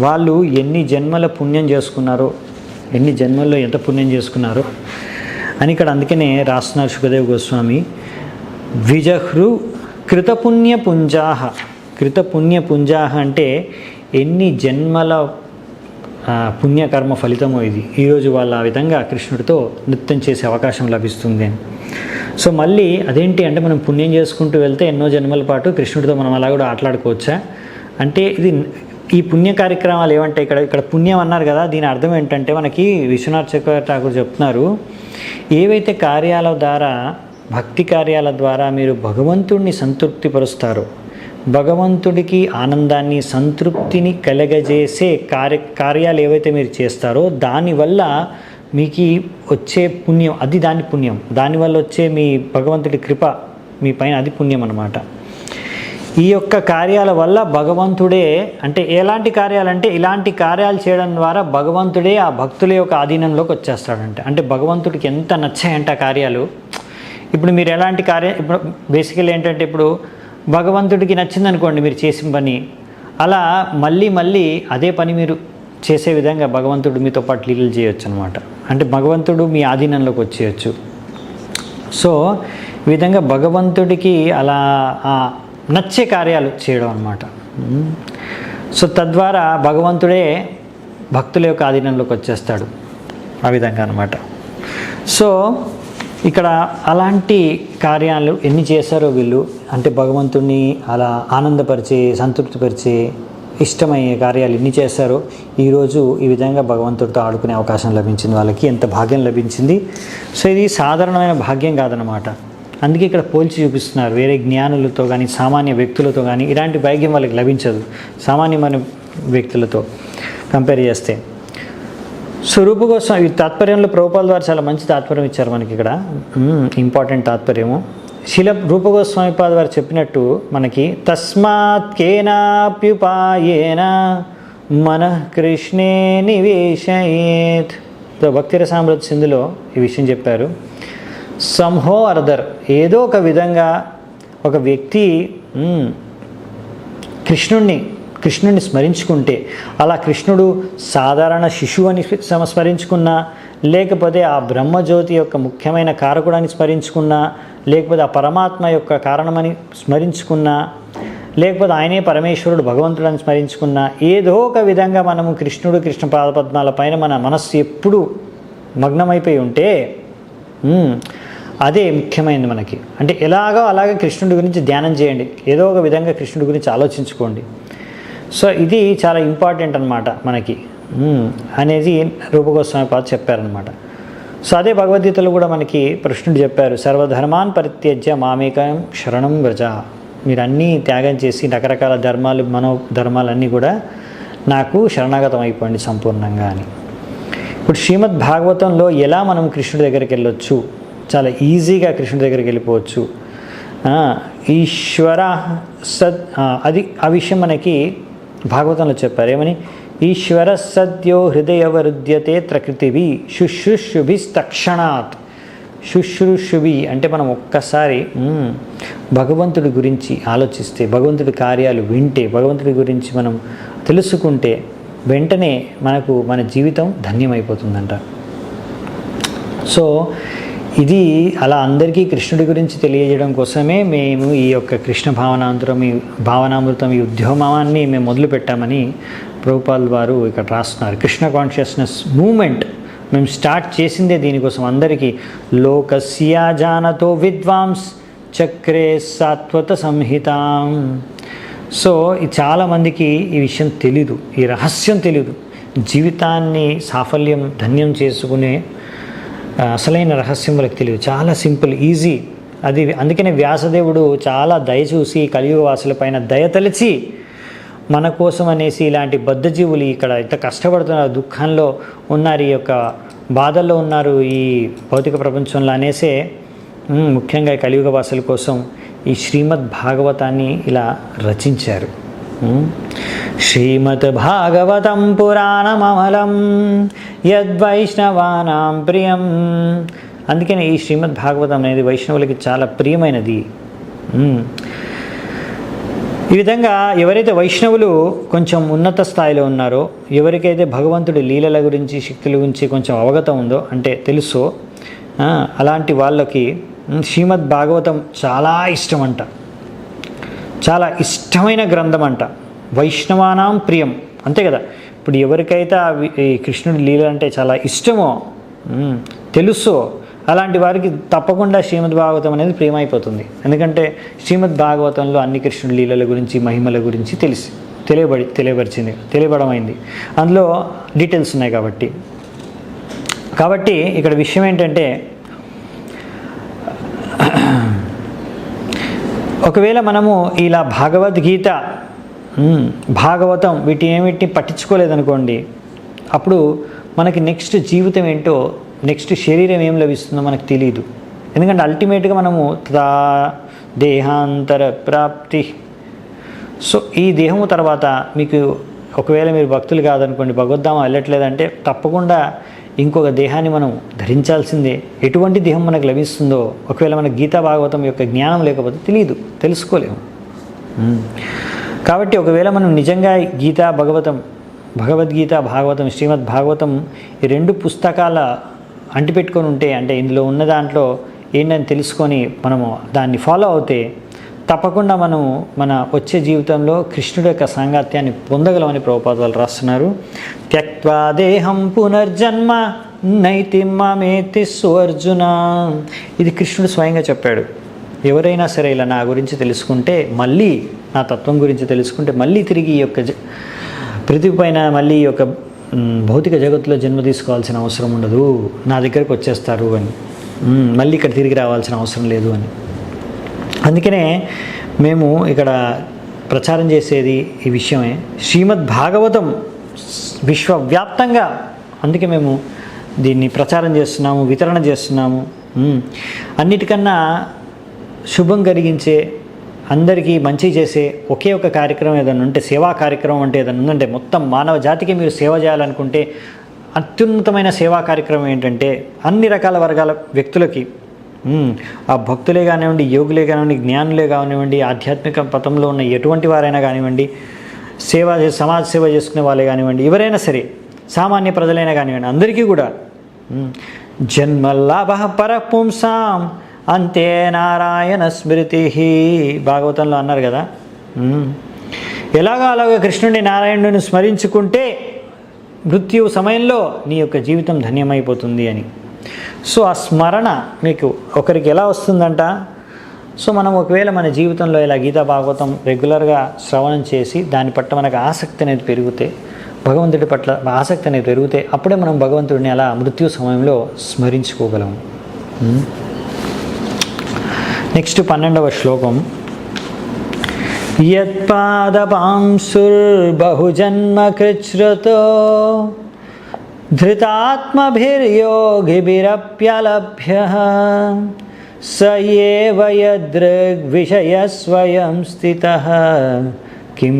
వాళ్ళు ఎన్ని జన్మల పుణ్యం చేసుకున్నారో, ఎన్ని జన్మల్లో ఎంత పుణ్యం చేసుకున్నారో అని ఇక్కడ అందుకనే రాస్తున్నారు శుకదేవ్ గోస్వామి. విజహ్రు కృతపుణ్యపుంజాహ. కృతపుణ్యపుంజాహ అంటే ఎన్ని జన్మల పుణ్యకర్మ ఫలితమో ఇది. ఈరోజు వాళ్ళు ఆ విధంగా కృష్ణుడితో నృత్యం చేసే అవకాశం లభిస్తుంది. సో మళ్ళీ అదేంటి అంటే మనం పుణ్యం చేసుకుంటూ వెళ్తే ఎన్నో జన్మల పాటు కృష్ణుడితో మనం అలా కూడా ఆటలాడుకోవచ్చా అంటే ఇది ఈ పుణ్య కార్యక్రమాలు ఏమంటే ఇక్కడ పుణ్యం అన్నారు కదా, దీని అర్థం ఏంటంటే మనకి విశ్వనాథ్ చక్రవర్తి ఠాకూర్ చెప్తున్నారు, ఏవైతే కార్యాల ద్వారా భక్తి కార్యాల ద్వారా మీరు భగవంతుడిని సంతృప్తిపరుస్తారో, భగవంతుడికి ఆనందాన్ని సంతృప్తిని కలగజేసే కార్యాలు ఏవైతే మీరు చేస్తారో దానివల్ల మీకు వచ్చే పుణ్యం, అది దాని పుణ్యం, దానివల్ల వచ్చే మీ భగవంతుడి కృప మీ పైన, అది పుణ్యం అన్నమాట. ఈ యొక్క కార్యాల వల్ల భగవంతుడే, అంటే ఎలాంటి కార్యాలంటే ఇలాంటి కార్యాలు చేయడం ద్వారా భగవంతుడే ఆ భక్తుల యొక్క ఆధీనంలోకి వచ్చేస్తాడంటే, అంటే భగవంతుడికి ఎంత నచ్చాయంటే ఆ కార్యాలు. ఇప్పుడు మీరు ఎలాంటి ఇప్పుడు బేసికల్ ఏంటంటే, ఇప్పుడు భగవంతుడికి నచ్చిందనుకోండి మీరు చేసిన పని, అలా మళ్ళీ మళ్ళీ అదే పని మీరు చేసే విధంగా భగవంతుడు మీతో పాటు లీలలు చేయొచ్చు అనమాట. అంటే భగవంతుడు మీ ఆధీనంలోకి వచ్చేయచ్చు. సో ఈ విధంగా భగవంతుడికి అలా నచ్చే కార్యాలు చేయడం అన్నమాట. సో తద్వారా భగవంతుడే భక్తుల యొక్క ఆధీనంలోకి వచ్చేస్తాడు ఆ విధంగా అన్నమాట. సో ఇక్కడ అలాంటి కార్యాలు ఎన్ని చేశారో వీళ్ళు, అంటే భగవంతుడిని అలా ఆనందపరిచే, సంతృప్తిపరిచే, ఇష్టమయ్యే కార్యాలు ఎన్ని చేశారో ఈరోజు ఈ విధంగా భగవంతుడితో ఆడుకునే అవకాశం లభించింది వాళ్ళకి. ఎంత భాగ్యం లభించింది. సో ఇది సాధారణమైన భాగ్యం కాదనమాట. అందుకే ఇక్కడ పోల్చి చూపిస్తున్నారు. వేరే జ్ఞానులతో కానీ సామాన్య వ్యక్తులతో కానీ ఇలాంటి భాగ్యం వాళ్ళకి లభించదు సామాన్యమైన వ్యక్తులతో కంపేర్ చేస్తే. సో రూపగోస్వామి ఈ తాత్పర్యంలో ప్రభుపాదుల వారు చాలా మంచి తాత్పర్యం ఇచ్చారు మనకి ఇక్కడ, ఇంపార్టెంట్ తాత్పర్యము. శిల రూపగోస్వామి పాద వారు చెప్పినట్టు మనకి తస్మాత్ కేనాప్యుపాయేన మనః కృష్ణే నివేశయేత్. భక్తి రసామృత సింధులో ఈ విషయం చెప్పారు. సంహో అర్దర్, ఏదో ఒక విధంగా ఒక వ్యక్తి కృష్ణుడిని స్మరించుకుంటే, అలా కృష్ణుడు సాధారణ శిశువుని స్మరించుకున్నా, లేకపోతే ఆ బ్రహ్మజ్యోతి యొక్క ముఖ్యమైన కారకుడాన్ని స్మరించుకున్నా, లేకపోతే ఆ పరమాత్మ యొక్క కారణమని స్మరించుకున్నా, లేకపోతే ఆయనే పరమేశ్వరుడు భగవంతుడని స్మరించుకున్నా, ఏదో ఒక విధంగా మనము కృష్ణ పాదపద్మాల పైన మన మనస్సు ఎప్పుడు మగ్నమైపోయి ఉంటే అదే ముఖ్యమైనది మనకి. అంటే ఎలాగో అలాగే కృష్ణుడి గురించి ధ్యానం చేయండి, ఏదో ఒక విధంగా కృష్ణుడి గురించి ఆలోచించుకోండి. సో ఇది చాలా ఇంపార్టెంట్ అనమాట మనకి అనేది రూపగోస్వామి పాద చెప్పారనమాట. సో అదే భగవద్గీతలో కూడా మనకి కృష్ణుడు చెప్పారు, సర్వధర్మాన్ పరిత్యజ్య మామేకం శరణం వ్రజ. మీరు అన్నీ త్యాగం చేసి రకరకాల ధర్మాలు, మనోధర్మాలన్నీ కూడా నాకు శరణాగతం అయిపోండి సంపూర్ణంగా అని. ఇప్పుడు శ్రీమద్ భాగవతంలో ఎలా మనం కృష్ణుడి దగ్గరికి వెళ్ళొచ్చు, చాలా ఈజీగా కృష్ణుడి దగ్గరికి వెళ్ళిపోవచ్చు. ఈశ్వర అది ఆ విషయం మనకి భాగవతంలో చెప్పారు. ఏమని? ఈశ్వర సద్యో హృదయవరుద్యతే ప్రకృతివి శుశ్రూషుభిస్తక్షణాత్. శుశ్రూషుభి అంటే మనం ఒక్కసారి భగవంతుడి గురించి ఆలోచిస్తే, భగవంతుడి కార్యాలు వింటే, భగవంతుడి గురించి మనం తెలుసుకుంటే వెంటనే మన జీవితం ధన్యమైపోతుందంట. సో ఇది అలా అందరికీ కృష్ణుడి గురించి తెలియజేయడం కోసమే మేము ఈ యొక్క కృష్ణ భావనామృతం ఈ ఉద్యమాన్ని మేము మొదలుపెట్టామని ప్రభుపాదుల వారు ఇక్కడ రాస్తున్నారు. కృష్ణ కాన్షియస్నెస్ మూమెంట్ మేము స్టార్ట్ చేసిందే దీనికోసం. అందరికీ లోకస్య జానతో విద్వాంస్ చక్రే సాత్వత సంహితాం. సో చాలామందికి ఈ విషయం తెలీదు, ఈ రహస్యం తెలీదు. జీవితాన్ని సాఫల్యం ధన్యం చేసుకునే అసలైన రహస్యం వాళ్ళకి తెలియదు. చాలా సింపుల్, ఈజీ అది. అందుకనే వ్యాసదేవుడు చాలా దయ చూసి కలియుగ వాసులపైన దయ తలిచి మన కోసం అనేసి ఇలాంటి బద్ధజీవులు ఇక్కడ ఇంత కష్టపడుతున్నారు, దుఃఖంలో ఉన్నారు, ఈ యొక్క బాధల్లో ఉన్నారు ఈ భౌతిక ప్రపంచంలో అనేసే ముఖ్యంగా కలియుగ వాసుల కోసం ఈ శ్రీమద్ భాగవతాన్ని ఇలా రచించారు. శ్రీమద్ భాగవతం పురాణమమలం యద్వైష్ణవానాం ప్రియం. అందుకని ఈ శ్రీమద్ భాగవతం అనేది వైష్ణవులకి చాలా ప్రియమైనది. ఈ విధంగా ఎవరైతే వైష్ణవులు కొంచెం ఉన్నత స్థాయిలో ఉన్నారో, ఎవరికైతే భగవంతుడి లీలల గురించి, శక్తుల గురించి కొంచెం అవగతం ఉందో, అంటే తెలుసో, అలాంటి వాళ్ళకి శ్రీమద్ భాగవతం చాలా ఇష్టం అంట. చాలా ఇష్టమైన గ్రంథం అంట. వైష్ణవానాం ప్రియం, అంతే కదా. ఇప్పుడు ఎవరికైతే ఈ కృష్ణుడి లీల అంటే చాలా ఇష్టమో, తెలుసో, అలాంటి వారికి తప్పకుండా శ్రీమద్ భాగవతం అనేది ప్రియమైపోతుంది. ఎందుకంటే శ్రీమద్ భాగవతంలో అన్ని కృష్ణుడి లీలల గురించి, మహిమల గురించి తెలియబడమైంది. అందులో డీటెయిల్స్ ఉన్నాయి కాబట్టి ఇక్కడ విషయం ఏంటంటే, ఒకవేళ మనము ఇలా భగవద్గీత, భాగవతం వీటిని పట్టించుకోలేదనుకోండి, అప్పుడు మనకి నెక్స్ట్ జీవితం ఏంటో, నెక్స్ట్ శరీరం ఏం లభిస్తుందో మనకు తెలియదు. ఎందుకంటే అల్టిమేట్గా మనము దేహాంతర ప్రాప్తి. సో ఈ దేహము తర్వాత మీకు ఒకవేళ మీరు భక్తులు కాదనుకోండి, భగవద్ధామం వెళ్ళట్లేదంటే తప్పకుండా ఇంకొక దేహాన్ని మనం ధరించాల్సిందే. ఎటువంటి దేహం మనకు లభిస్తుందో ఒకవేళ మనకు గీతా భాగవతం యొక్క జ్ఞానం లేకపోతే తెలుసుకోలేము. కాబట్టి ఒకవేళ మనం నిజంగా భగవద్గీత భాగవతం, శ్రీమద్ భాగవతం ఈ 2 పుస్తకాల అంటిపెట్టుకొని ఉంటే, అంటే ఇందులో ఉన్న దాంట్లో ఏంటని తెలుసుకొని మనము దాన్ని ఫాలో అవుతే తప్పకుండా మనము మన వచ్చే జీవితంలో కృష్ణుడి యొక్క సాంగత్యాన్ని పొందగలమని ప్రభుపాద వాళ్ళు రాస్తున్నారు. త్యక్త్వా దేహం పునర్జన్మ నైతి మామేతి సువర్జున. ఇది కృష్ణుడు స్వయంగా చెప్పాడు. ఎవరైనా సరే ఇలా నా గురించి తెలుసుకుంటే, మళ్ళీ నా తత్వం గురించి తెలుసుకుంటే, మళ్ళీ తిరిగి ఈ యొక్క పృథివీ పైన మళ్ళీ ఈ యొక్క భౌతిక జగత్తులో జన్మ తీసుకోవాల్సిన అవసరం ఉండదు, నా దగ్గరకు వచ్చేస్తారు అని, మళ్ళీ ఇక్కడ తిరిగి రావాల్సిన అవసరం లేదు అని. అందుకనే మేము ఇక్కడ ప్రచారం చేసేది ఈ విషయమే. శ్రీమద్ భాగవతం విశ్వవ్యాప్తంగా, అందుకే మేము దీన్ని ప్రచారం చేస్తున్నాము, వితరణ చేస్తున్నాము. అన్నిటికన్నా శుభం కలిగించే, అందరికీ మంచి చేసే ఒకే ఒక కార్యక్రమం ఏదైనా ఉంటే, సేవా కార్యక్రమం అంటే ఏదైనా ఉందంటే, మొత్తం మానవ జాతికి మీరు సేవ చేయాలనుకుంటే అత్యున్నతమైన సేవా కార్యక్రమం ఏంటంటే, అన్ని రకాల వర్గాల వ్యక్తులకి, ఆ భక్తులే కానివ్వండి, యోగులే కానివ్వండి, జ్ఞానులే కానివ్వండి, ఆధ్యాత్మిక పథంలో ఉన్న ఎటువంటి వారైనా కానివ్వండి, సమాజ సేవ చేసుకునే వాళ్ళే కానివ్వండి, ఎవరైనా సరే, సామాన్య ప్రజలైనా కానివ్వండి, అందరికీ కూడా జన్మల్లాభ పరపుంసాం అంతే నారాయణ స్మృతి. భాగవతంలో అన్నారు కదా, అలాగా కృష్ణుడిని, నారాయణుడిని స్మరించుకుంటే మృత్యు సమయంలో నీ యొక్క జీవితం ధన్యమైపోతుంది అని. సో ఆ స్మరణ మీకు ఒకరికి ఎలా వస్తుందంట, సో మనం ఒకవేళ మన జీవితంలో ఇలా గీతా భాగవతం రెగ్యులర్గా శ్రవణం చేసి దాని పట్ల మనకు ఆసక్తి అనేది పెరిగితే, భగవంతుడి పట్ల ఆసక్తి అనేది పెరిగితే, అప్పుడే మనం భగవంతుడిని అలా మృత్యు సమయంలో స్మరించుకోగలము. నెక్స్ట్ 12వ శ్లోకం. యత్పాదపాంసుర్బహుజన్మకృచ్ఛ్రుతో ధృతాత్మభిర్యోగిభిరప్యలభ్యః స ఏవ యదృగ్విషయస్వయం స్థితః కిం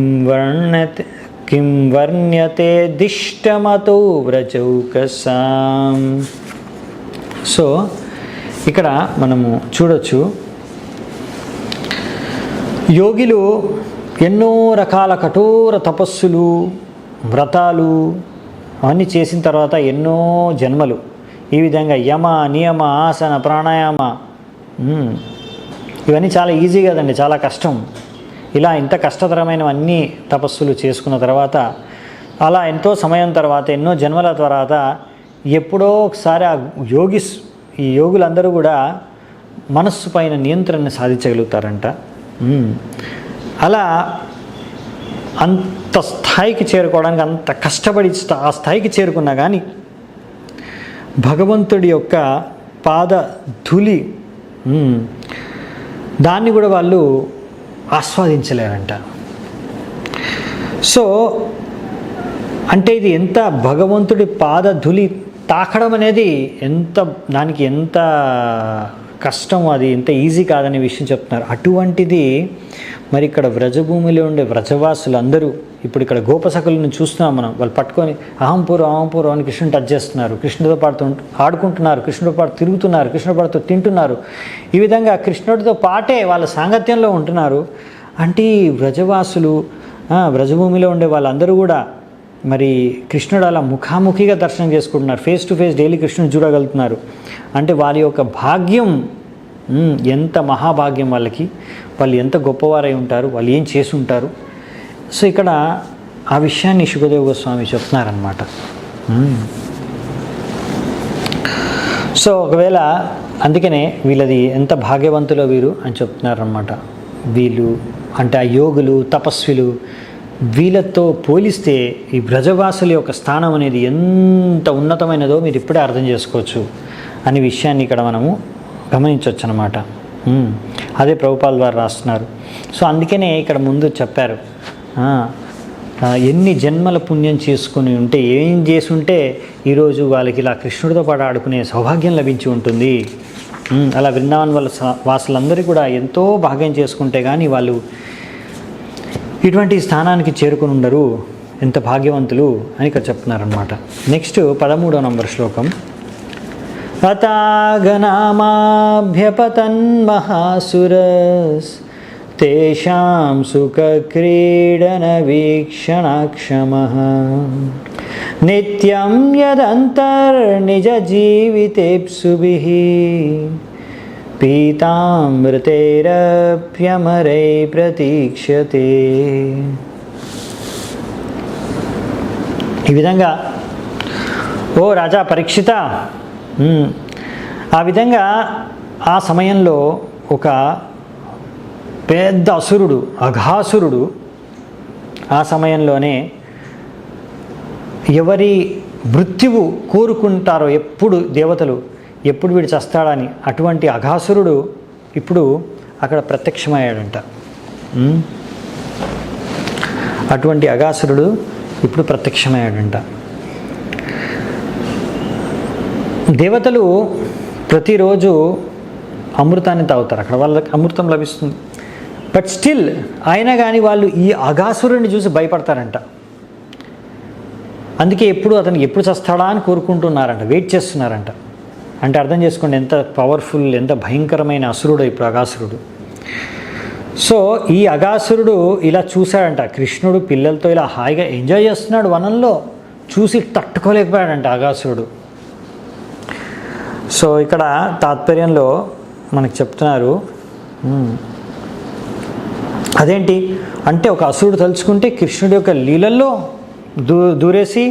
వర్ణ్యతే దిష్టమతో వ్రజౌకసాం. సో ఇక్కడ మనము చూడొచ్చు, యోగిలు ఎన్నో రకాల కఠోర తపస్సులు, వ్రతాలు అవన్నీ చేసిన తర్వాత ఎన్నో జన్మలు ఈ విధంగా యమ, నియమ, ఆసన, ప్రాణాయామ, ఇవన్నీ చాలా ఈజీ కదండి, చాలా కష్టం. ఇలా ఇంత కష్టతరమైనవన్నీ తపస్సులు చేసుకున్న తర్వాత, అలా ఎంతో సమయం తర్వాత, ఎన్నో జన్మల తర్వాత ఎప్పుడో ఒకసారి ఈ యోగులందరూ కూడా మనస్సు పైన నియంత్రణను సాధించగలుగుతారంట. అలా అంత స్థాయికి చేరుకోవడానికి అంత కష్టపడి ఆ స్థాయికి చేరుకున్నా కానీ భగవంతుడి యొక్క పాద ధూళి దాన్ని కూడా వాళ్ళు ఆస్వాదించలేరంట. సో అంటే ఇది ఎంత భగవంతుడి పాద ధూళి తాకడం అనేది దానికి ఎంత కష్టం, అది ఎంత ఈజీ కాదనే విషయం చెప్తున్నారు. అటువంటిది మరి ఇక్కడ వ్రజభూమిలో ఉండే వ్రజవాసులు అందరూ, ఇప్పుడు ఇక్కడ గోపసకులను చూస్తున్నాం మనం, వాళ్ళు పట్టుకొని అహంపూర్వం అని కృష్ణుని టచ్ చేస్తున్నారు, కృష్ణుడితో పాటు ఆడుకుంటున్నారు, కృష్ణుడితో పాటు తిరుగుతున్నారు, కృష్ణుడి పాటుతో తింటున్నారు. ఈ విధంగా కృష్ణుడితో పాటే వాళ్ళ సాంగత్యంలో ఉంటున్నారు. అంటే ఈ వ్రజవాసులు, వ్రజభూమిలో ఉండే వాళ్ళందరూ కూడా మరి కృష్ణుడు అలా ముఖాముఖిగా దర్శనం చేసుకుంటున్నారు, ఫేస్ టు ఫేస్ డైలీ కృష్ణుని చూడగలుగుతున్నారు. అంటే వాళ్ళ యొక్క భాగ్యం ఎంత మహాభాగ్యం వాళ్ళకి, వాళ్ళు ఎంత గొప్పవారై ఉంటారు, వాళ్ళు ఏం చేసి ఉంటారు. సో ఇక్కడ ఆ విషయాన్ని శుకదేవ గోస్వామి చెప్తున్నారనమాట. సో ఒకవేళ అందుకనే వీళ్ళది ఎంత భాగ్యవంతులో వీరు అని చెప్తున్నారనమాట. వీళ్ళు అంటే ఆ యోగులు, తపస్విలు వీళ్ళతో పోలిస్తే ఈ బ్రజవాసుల యొక్క స్థానం అనేది ఎంత ఉన్నతమైనదో మీరు ఇప్పుడే అర్థం చేసుకోవచ్చు అనే విషయాన్ని ఇక్కడ మనము గమనించవచ్చు అన్నమాట. అదే ప్రభుపాల్ వారు రాస్తున్నారు. సో అందుకనే ఇక్కడ ముందు చెప్పారు, ఎన్ని జన్మల పుణ్యం చేసుకుని ఉంటే, ఏం చేసి ఉంటే ఈరోజు వాళ్ళకి ఇలా కృష్ణుడితో పాటు ఆడుకునే సౌభాగ్యం లభించి ఉంటుంది. అలా బృందావన్ వాళ్ళ వాసులందరూ కూడా ఎంతో భాగ్యం చేసుకుంటే కానీ వాళ్ళు ఇటువంటి స్థానానికి చేరుకుని ఉండరు. ఎంత భాగ్యవంతులు అని ఇక్కడ చెప్తున్నారనమాట. నెక్స్ట్ 13వ నంబర్ శ్లోకం. అతాగనామాభ్యపతన్ మహాసురస్ తేషాం సుఖక్రీడన వీక్షణాక్షమః నిత్యం యదంతర్నిజ జీవితేప్సుభిః పీతామృతైరప్యమరై ప్రతీక్ష్యతే. ఈ విధంగా ఓ రాజా పరీక్షిత, ఆ విధంగా ఆ సమయంలో ఒక పెద్ద అసురుడు, అఘాసురుడు ఆ సమయంలోనే ఎవరి మృత్యువు కోరుకుంటారో ఎప్పుడు దేవతలు, ఎప్పుడు వీడు చస్తాడని, అటువంటి అఘాసురుడు ఇప్పుడు అక్కడ ప్రత్యక్షమయ్యాడంట. అటువంటి అఘాసురుడు ఇప్పుడు ప్రత్యక్షమయ్యాడంట. దేవతలు ప్రతిరోజు అమృతాన్ని తాగుతారు, అక్కడ వాళ్ళకి అమృతం లభిస్తుంది. బట్ స్టిల్ అయినా కానీ వాళ్ళు ఈ అఘాసురుడిని చూసి భయపడతారంట. అందుకే అతను ఎప్పుడు చస్తాడా అని కోరుకుంటున్నారంట, వెయిట్ చేస్తున్నారంట. అంటే అర్థం చేసుకోండి ఎంత పవర్ఫుల్, ఎంత భయంకరమైన అసురుడు ఇప్పుడు అఘాసురుడు. సో ఈ అఘాసురుడు ఇలా చూశాడంట, కృష్ణుడు పిల్లలతో ఇలా హాయిగా ఎంజాయ్ చేస్తున్నాడు వనంలో, చూసి తట్టుకోలేకపోయాడంట అఘాసురుడు. సో ఇక్కడ తాత్పర్యంలో మనకు చెప్తున్నారు, అదేంటి అంటే ఒక అసురుడు తలుచుకుంటే కృష్ణుడి యొక్క లీలల్లో దూరేసి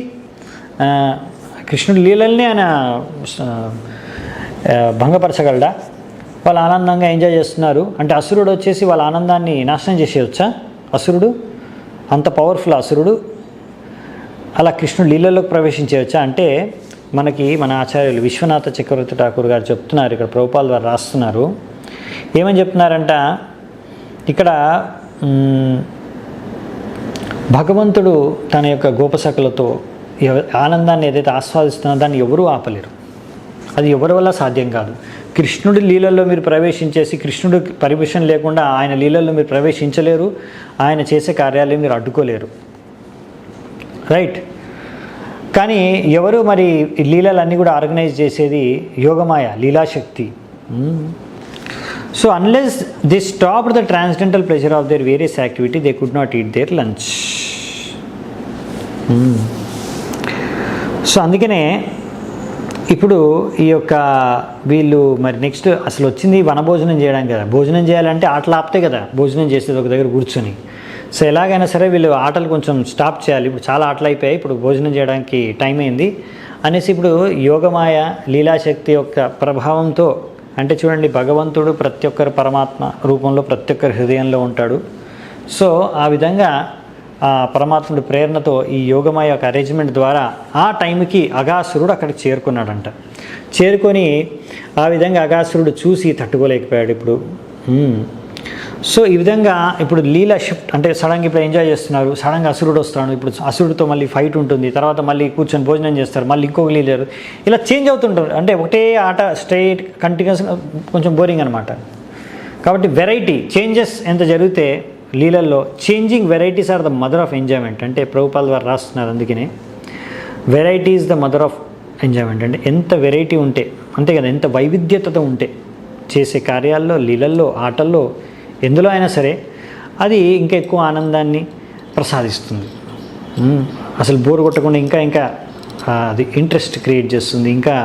కృష్ణుడి లీలల్ని ఆయన భంగపరచగలడా? వాళ్ళు ఆనందంగా ఎంజాయ్ చేస్తున్నారు అంటే అసురుడు వచ్చేసి వాళ్ళ ఆనందాన్ని నాశనం చేసేయచ్చా? అసురుడు అంత పవర్ఫుల్ అసురుడు అలా కృష్ణుడు లీలల్లోకి ప్రవేశించవచ్చా? అంటే మనకి మన ఆచార్యులు విశ్వనాథ చక్రవర్తి ఠాకూర్ గారు చెప్తున్నారు, ఇక్కడ ప్రభుపాల్ వారు రాస్తున్నారు. ఏమని చెప్తున్నారంట, ఇక్కడ భగవంతుడు తన యొక్క గోపసకులతో ఆనందాన్ని ఏదైతే ఆస్వాదిస్తున్నారో దాన్ని ఎవరూ ఆపలేరు, అది ఎవరి వల్ల సాధ్యం కాదు. కృష్ణుడి లీలల్లో మీరు ప్రవేశించేసి కృష్ణుడి పర్మిషన్ లేకుండా ఆయన లీలల్లో మీరు ప్రవేశించలేరు, ఆయన చేసే కార్యాలయం మీరు అడ్డుకోలేరు, రైట్? కానీ ఎవరు మరి లీలలన్నీ కూడా ఆర్గనైజ్ చేసేది యోగమాయ, లీలాశక్తి. So unless they stopped the transcendental pleasure of their various activity they could not eat their lunch. So అందుకనే ఇప్పుడు ఈ యొక్క వీళ్ళు మరి నెక్స్ట్ అసలు వచ్చింది వనభోజనం చేయడానికి కదా, భోజనం చేయాలంటే ఆటలు ఆపితే కదా భోజనం చేసేది ఒక దగ్గర కూర్చొని. సో ఎలాగైనా సరే వీళ్ళు ఆటలు కొంచెం స్టాప్ చేయాలి, ఇప్పుడు చాలా ఆటలు అయిపోయాయి, ఇప్పుడు భోజనం చేయడానికి టైం అయింది అనేసి ఇప్పుడు యోగమాయ లీలాశక్తి యొక్క ప్రభావంతో, అంటే చూడండి భగవంతుడు ప్రతి ఒక్కరి పరమాత్మ రూపంలో ప్రతి ఒక్కరి హృదయంలో ఉంటాడు. సో ఆ విధంగా ఆ పరమాత్ముడి ప్రేరణతో ఈ యోగమాయ యొక్క అరేంజ్మెంట్ ద్వారా ఆ టైంకి అఘాసురుడు అక్కడికి చేరుకున్నాడంట. చేరుకొని ఆ విధంగా అఘాసురుడు చూసి తట్టుకోలేకపోయాడు ఇప్పుడు. సో ఈ విధంగా ఇప్పుడు లీలా షిఫ్ట్ అంటే సడన్గా ఇప్పుడు ఎంజాయ్ చేస్తున్నారు, సడన్గా అసురుడు వస్తాడు, ఇప్పుడు అసురుడితో మళ్ళీ ఫైట్ ఉంటుంది, తర్వాత మళ్ళీ కూర్చొని భోజనం చేస్తారు, మళ్ళీ ఇంకొక లీలరు, ఇలా చేంజ్ అవుతుంటారు. అంటే ఒకటే ఆట స్ట్రైట్ కంటిన్యూస్ కొంచెం బోరింగ్ అనమాట. కాబట్టి వెరైటీ చేంజెస్ ఎంత జరిగితే లీలల్లో changing varieties are the mother of enjoyment. అంటే ప్రభుపాల్ వారు రాస్తున్నారు, అందుకనే variety is the mother of enjoyment. అంటే ఎంత వెరైటీ ఉంటే అంతే కదా, ఎంత వైవిధ్యతతో ఉంటే చేసే కార్యాల్లో, లీలల్లో, ఆటల్లో, ఎందులో అయినా సరే అది ఇంకా ఎక్కువ ఆనందాన్ని ప్రసాదిస్తుంది. అసలు బోర్ కొట్టకుండా ఇంకా ఇంకా అది ఇంట్రెస్ట్ క్రియేట్ చేస్తుంది, ఇంకా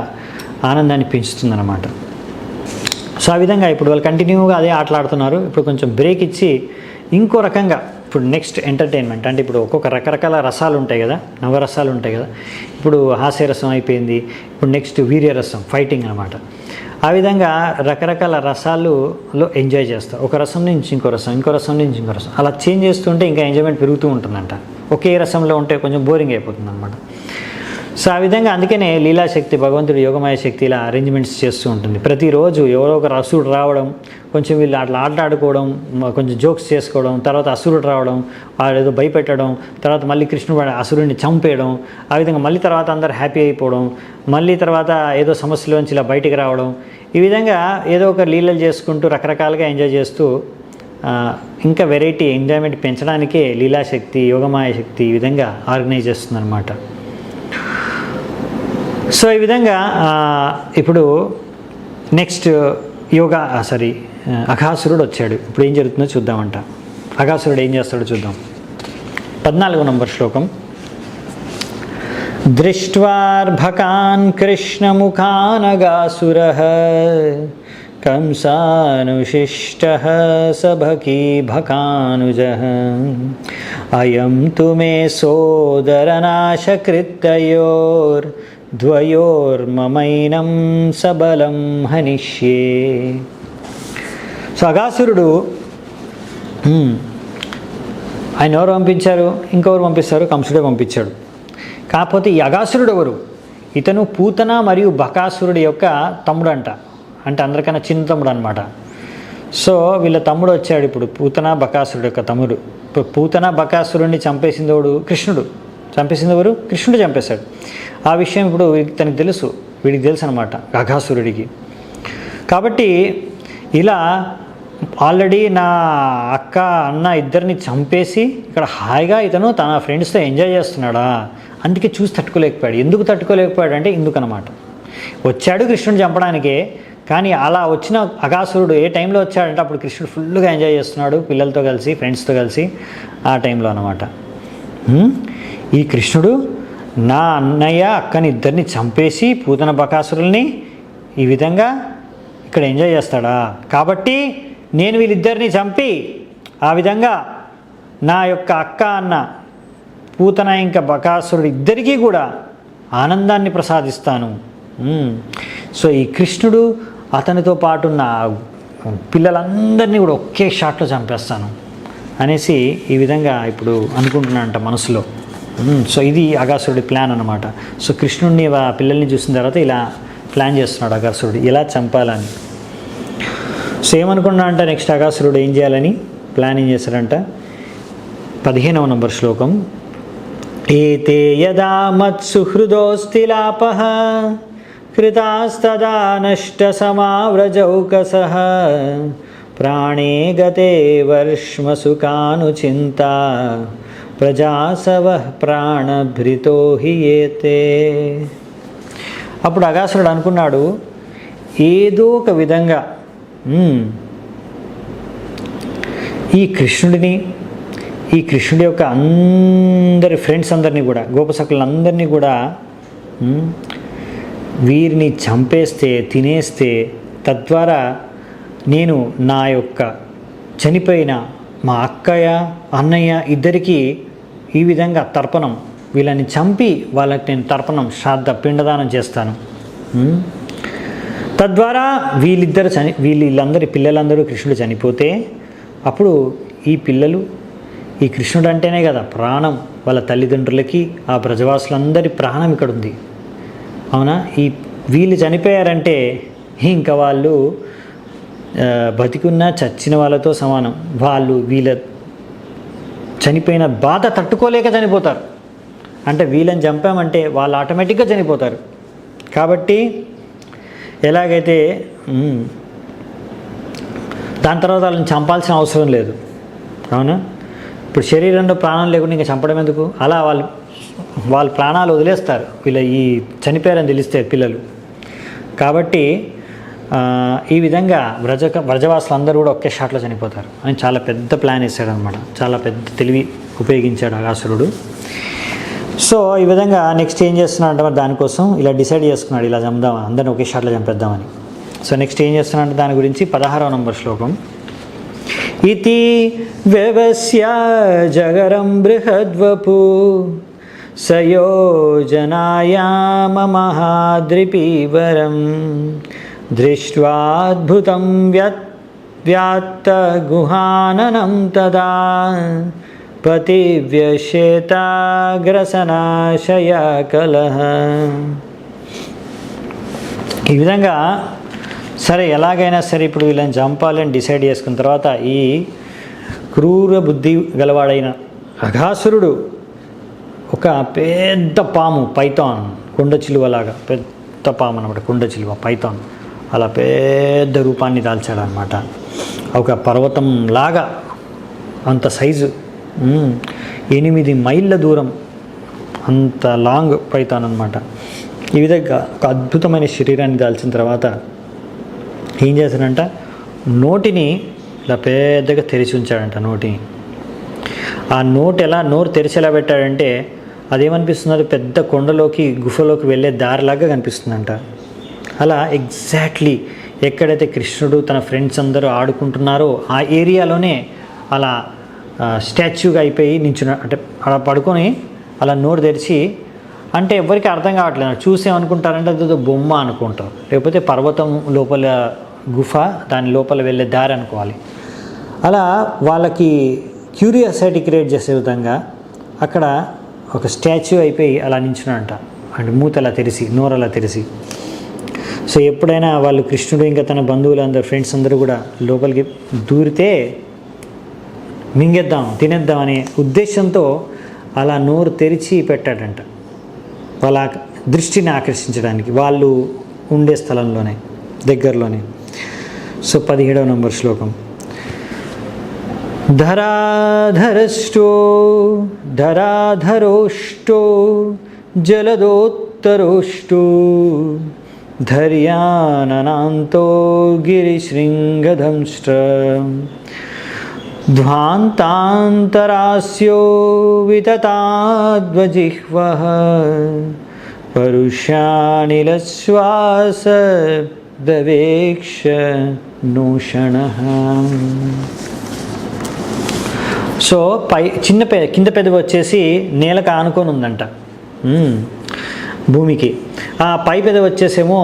ఆనందాన్ని పెంచుతుంది అన్నమాట. సో ఆ విధంగా ఇప్పుడు వాళ్ళు కంటిన్యూగా అదే ఆటలాడుతున్నారు. ఇప్పుడు కొంచెం బ్రేక్ ఇచ్చి ఇంకో రకంగా ఇప్పుడు నెక్స్ట్ ఎంటర్టైన్మెంట్, అంటే ఇప్పుడు ఒక్కొక్క రకరకాల రసాలు ఉంటాయి కదా, నవరసాలు ఉంటాయి కదా. ఇప్పుడు హాస్యరసం అయిపోయింది, ఇప్పుడు నెక్స్ట్ వీర్యరసం, ఫైటింగ్ అనమాట. ఆ విధంగా రకరకాల రసాలలో ఎంజాయ్ చేస్తారు. ఒక రసం నుంచి ఇంకో రసం, ఇంకో రసం నుంచి ఇంకో రసం, అలా చేంజ్ చేస్తుంటే ఇంకా ఎంజాయ్మెంట్ పెరుగుతూ ఉంటుందంట. ఒకే రసంలో ఉంటే కొంచెం బోరింగ్ అయిపోతుంది అనమాట. సో ఆ విధంగా అందుకనే లీలాశక్తి, భగవంతుడు యోగమాయ శక్తి ఇలా అరేంజ్మెంట్స్ చేస్తూ ఉంటుంది. ప్రతిరోజు ఎవరో ఒక అసురుడు రావడం, కొంచెం వీళ్ళు అట్లా ఆటలాడుకోవడం, కొంచెం జోక్స్ చేసుకోవడం, తర్వాత అసురుడు రావడం, వాడు ఏదో భయపెట్టడం, తర్వాత మళ్ళీ కృష్ణుడు అసురుడిని చంపేయడం, ఆ విధంగా మళ్ళీ తర్వాత అందరు హ్యాపీ అయిపోవడం, మళ్ళీ తర్వాత ఏదో సమస్యలోంచి ఇలా బయటికి రావడం, ఈ విధంగా ఏదో ఒక లీలలు చేసుకుంటూ రకరకాలుగా ఎంజాయ్ చేస్తూ ఇంకా వెరైటీ ఎంజాయ్మెంట్ పెంచడానికే లీలాశక్తి, యోగమాయ శక్తి ఈ విధంగా ఆర్గనైజ్ చేస్తుందన్నమాట. సో ఈ విధంగా ఇప్పుడు నెక్స్ట్ అఘాసురుడు వచ్చాడు. ఇప్పుడు ఏం జరుగుతుందో చూద్దామంట. అఘాసురుడు ఏం చేస్తాడో చూద్దాం. 14వ నంబర్ శ్లోకం. దృష్ట్వార్భకాన్ కృష్ణముఖానగాసురః కంసానుశిష్టః సభకీ భకానుజః అయం తు మే సోదరనాశకృత్తయోర్ద్వయోర్మమైనం సబలం హనిష్యే. సో అఘాసురుడు ఆయన ఎవరు పంపించారు? ఇంకెవరు పంపిస్తారు? కంసుడే పంపించాడు. కాకపోతే ఈ అఘాసురుడు ఎవరు? ఇతను పూతన మరియు బకాసురుడి యొక్క తమ్ముడు అంటే అందరికన్నా చిన్న తమ్ముడు అనమాట. సో వీళ్ళ తమ్ముడు వచ్చాడు ఇప్పుడు, పూతన బకాసురుడు యొక్క తమ్ముడు. ఇప్పుడు పూతన బకాసురుడిని చంపేసింది ఎవడు? కృష్ణుడు. చంపేసింది ఎవరు? కృష్ణుడు చంపేశాడు. ఆ విషయం ఇప్పుడు తనకు తెలుసు, వీడికి తెలుసు అనమాట, అఘాసురుడికి. కాబట్టి ఇలా ఆల్రెడీ నా అక్క అన్న ఇద్దరిని చంపేసి ఇక్కడ హాయిగా ఇతను తన ఫ్రెండ్స్తో ఎంజాయ్ చేస్తున్నాడా, అందుకే చూసి తట్టుకోలేకపోయాడు. ఎందుకు తట్టుకోలేకపోయాడు అంటే ఇందుకనమాట. వచ్చాడు కృష్ణుడు చంపడానికే, కానీ అలా వచ్చిన అఘాసురుడు ఏ టైంలో వచ్చాడంటే అప్పుడు కృష్ణుడు ఫుల్గా ఎంజాయ్ చేస్తున్నాడు పిల్లలతో కలిసి, ఫ్రెండ్స్తో కలిసి, ఆ టైంలో అనమాట. ఈ కృష్ణుడు నా అన్నయ్య అక్కని ఇద్దరిని చంపేసి పూతన బకాసురుల్ని ఈ విధంగా ఇక్కడ ఎంజాయ్ చేస్తాడా, కాబట్టి నేను వీళ్ళిద్దరిని చంపి ఆ విధంగా నా యొక్క అక్క అన్న పూతన ఇంకా బకాసురుడు ఇద్దరికీ కూడా ఆనందాన్ని ప్రసాదిస్తాను. సో ఈ కృష్ణుడు అతనితో పాటున్న పిల్లలందరినీ కూడా ఒకే షాట్లో చంపేస్తాను అనేసి ఈ విధంగా ఇప్పుడు అనుకుంటున్నానంట మనసులో. సో ఇది అఘాసురుడి ప్లాన్ అనమాట. సో కృష్ణుడిని పిల్లల్ని చూసిన తర్వాత ఇలా ప్లాన్ చేస్తున్నాడు అఘాసురుడు, ఎలా చంపాలని. సో ఏమనుకున్నాడంట నెక్స్ట్ అఘాసురుడు ఏం చేయాలని ప్లానింగ్ చేశాడంట. 15వ నంబర్ శ్లోకం. ఏతే యదా మత్సుహృదోస్తిలాపః కృతాస్తదా నష్ట సమావ్రజౌకసః ప్రాణే గతే వర్ష్మసుకానుచింతా ప్రజాసవః ప్రాణభృతో హి ఏతే. అప్పుడు అఘాసురుడు అనుకున్నాడు, ఏదో ఒక విధంగా ఈ కృష్ణుడి యొక్క అందరి ఫ్రెండ్స్ అందరినీ కూడా, గోపసకులందరినీ కూడా వీరిని చంపేస్తే, తినేస్తే, తద్వారా నేను నా యొక్క చనిపోయిన మా అక్కయ్య అన్నయ్య ఇద్దరికీ ఈ విధంగా తర్పణం, వీళ్ళని చంపి వాళ్ళకి నేను తర్పణం శ్రాద్ధ పిండదానం చేస్తాను. తద్వారా వీళ్ళందరి పిల్లలందరూ కృష్ణుడు చనిపోతే అప్పుడు ఈ పిల్లలు, ఈ కృష్ణుడు అంటేనే కదా ప్రాణం, వాళ్ళ తల్లిదండ్రులకి ఆ బ్రజవాసులందరి ప్రాణం ఇక్కడ ఉంది, అవునా? వీళ్ళు చనిపోయారంటే ఇంకా వాళ్ళు బతికున్న చచ్చిన వాళ్ళతో సమానం. వాళ్ళు వీళ్ళ చనిపోయిన బాధ తట్టుకోలేక చనిపోతారు. అంటే వీళ్ళని చంపామంటే వాళ్ళు ఆటోమేటిక్గా చనిపోతారు. కాబట్టి ఎలాగైతే దాని తర్వాత వాళ్ళని చంపాల్సిన అవసరం లేదు, అవునా? ఇప్పుడు శరీరంలో ప్రాణం లేకుండా ఇంకా చంపడం ఎందుకు? అలా వాళ్ళ ప్రాణాలు వదిలేస్తారు వీళ్ళ ఈ చనిపోయారని తెలిస్తే పిల్లలు. కాబట్టి ఈ విధంగా వ్రజవాసులు అందరూ కూడా ఒకే షాట్లో చనిపోతారు అని చాలా పెద్ద ప్లాన్ వేసాడు అనమాట. చాలా పెద్ద తెలివి ఉపయోగించాడు అఘాసురుడు. సో ఈ విధంగా నెక్స్ట్ ఏం చేస్తున్నాడు అంటే మరి దానికోసం ఇలా డిసైడ్ చేసుకున్నాడు, ఇలా చంపుదాం, అందరిని ఒకే షాట్లో చంపేద్దామని. సో నెక్స్ట్ ఏం చేస్తున్నాడు దాని గురించి 16వ నంబర్ శ్లోకం. ఇతి వ్యవస్య జగరం బృహద్వపు సయోజనాయామ మహాద్రిపీవరం దృష్ట్వాద్భుతం వ్యాత్తగుహాననం తదా పతివ్యశేతాగ్రసనాశయకలః. ఈ విధంగా సరే ఎలాగైనా సరే ఇప్పుడు వీళ్ళని చంపాలని డిసైడ్ చేసుకున్న తర్వాత ఈ క్రూర బుద్ధి గలవాడైన అఘాసురుడు ఒక పెద్ద పాము, పైథాన్, కొండ చిలువలాగా పెద్ద పాము అన్నమాట, కొండ చిలువ పైథాన్, అలా పెద్ద రూపాన్ని దాల్చాడనమాట. ఒక పర్వతం లాగా అంత సైజు, 8 మైళ్ళ దూరం, అంత లాంగ్ పైథాన్ అనమాట. ఈ విధంగా ఒక అద్భుతమైన శరీరాన్ని దాల్చిన తర్వాత ఏం చేశాడంట, నోటిని ఇలా పెద్దగా తెరిచి ఉంచాడంట. నోటిని, ఆ నోరు తెరిచి ఎలా పెట్టాడంటే అదేమనిపిస్తుంది, పెద్ద కొండలోకి గుఫలోకి వెళ్ళే దారిలాగా కనిపిస్తుందంట. అలా ఎగ్జాక్ట్లీ ఎక్కడైతే కృష్ణుడు తన ఫ్రెండ్స్ అందరూ ఆడుకుంటున్నారో ఆ ఏరియాలోనే అలా స్టాచ్యూగా అయిపోయి నించున్న, అంటే అలా పడుకొని అలా నోరు తెరిచి, అంటే ఎవరికి అర్థం కావట్లేదు, చూసేమనుకుంటారంటే అదేదో బొమ్మ అనుకుంటారు, లేకపోతే పర్వతం లోపల గుఫ, దాని లోపల వెళ్ళే దారి అనుకోవాలి. అలా వాళ్ళకి క్యూరియాసిటీ క్రియేట్ చేసే విధంగా అక్కడ ఒక స్టాచ్యూ అయిపోయి అలా నించున్నాడంట. అంటే మూత అలా తెరిచి, నోరు అలా తెరిచి. సో ఎప్పుడైనా వాళ్ళు కృష్ణుడు ఇంకా తన బంధువులు అందరూ, ఫ్రెండ్స్ అందరూ కూడా లోపలికి దూరితే మింగేద్దాం, తినేద్దాం అనే ఉద్దేశంతో అలా నోరు తెరిచి పెట్టాడంట, వాళ్ళ దృష్టిని ఆకర్షించడానికి, వాళ్ళు ఉండే స్థలంలోనే, దగ్గరలోనే. సో 17వ నంబర్ శ్లోకం. ధరాధరోష్టో జలదోత్తరోష్టో ధర్యాననాంతో గిరిశృంగదంష్ట్ర ధ్వాంతాంతరాస్యో వితతాద్వజిహ్వః పరుషానిలశ్వాస దవేక్ష నూషణః. సో కింద పెదవి వచ్చేసి నేలకు ఆనుకొని ఉందంట, భూమికి. ఆ పై పెదవి వచ్చేసేమో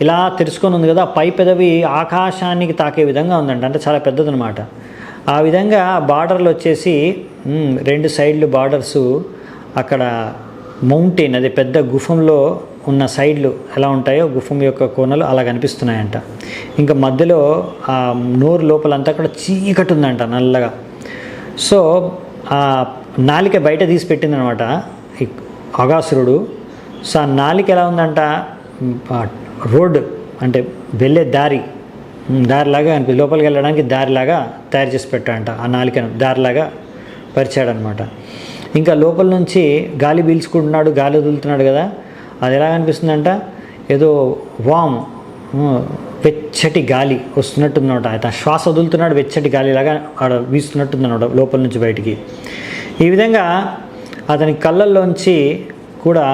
ఇలా తెరుచుకొని ఉంది కదా, పై పెదవి ఆకాశానికి తాకే విధంగా ఉందంట, అంటే చాలా పెద్దదనమాట. ఆ విధంగా బార్డర్లు వచ్చేసి 2 సైడ్లు బార్డర్సు అక్కడ మౌంటైన్, అదే పెద్ద గుఫంలో ఉన్న సైడ్లు ఎలా ఉంటాయో గుఫం యొక్క కోనలు అలా కనిపిస్తున్నాయంట. ఇంకా మధ్యలో ఆ నోరు లోపలంతా అక్కడ చీకటి ఉందంట, నల్లగా. సో ఆ నాలిక బయట తీసి పెట్టిందనమాట ఈ అఘాసురుడు. సో ఆ నాలిక ఎలా ఉందంట, రోడ్ అంటే వెళ్ళే దారిలాగా లోపలికి వెళ్ళడానికి దారిలాగా తయారు చేసి పెట్టాడంట. ఆ నాలికను దారిలాగా పరిచాడనమాట. ఇంకా లోపల నుంచి గాలి పీల్చుకుంటున్నాడు, గాలి వదులుతున్నాడు కదా, అది ఎలా అనిపిస్తుందంట, ఏదో వామ్, వెచ్చటి గాలి వస్తున్నట్టుందన్నమాట. అయితే శ్వాస వదులుతున్నాడు, వెచ్చటి గాలిలాగా ఆడ వీస్తున్నట్టుందన్నమాట లోపల నుంచి బయటికి. ఈ విధంగా అతని కళ్ళల్లోంచి కూడా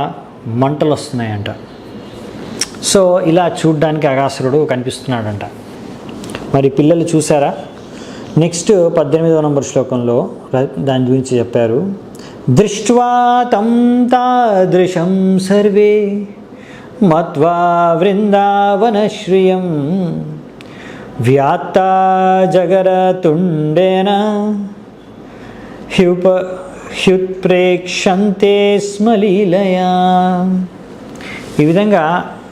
మంటలు వస్తున్నాయంట. సో ఇలా చూడ్డానికి అఘాసురుడు కనిపిస్తున్నాడంట. మరి పిల్లలు చూసారా? నెక్స్ట్ 18వ నంబర్ శ్లోకంలో దాని గురించి చెప్పారు. దృష్ట్వా తం తాదృశం సర్వే మత్వా వృందావనశ్రియం వ్యాత్తా జగరతుండేన హ్యుత్ప్రేక్షంతే స్మ లీలయా. ఈ విధంగా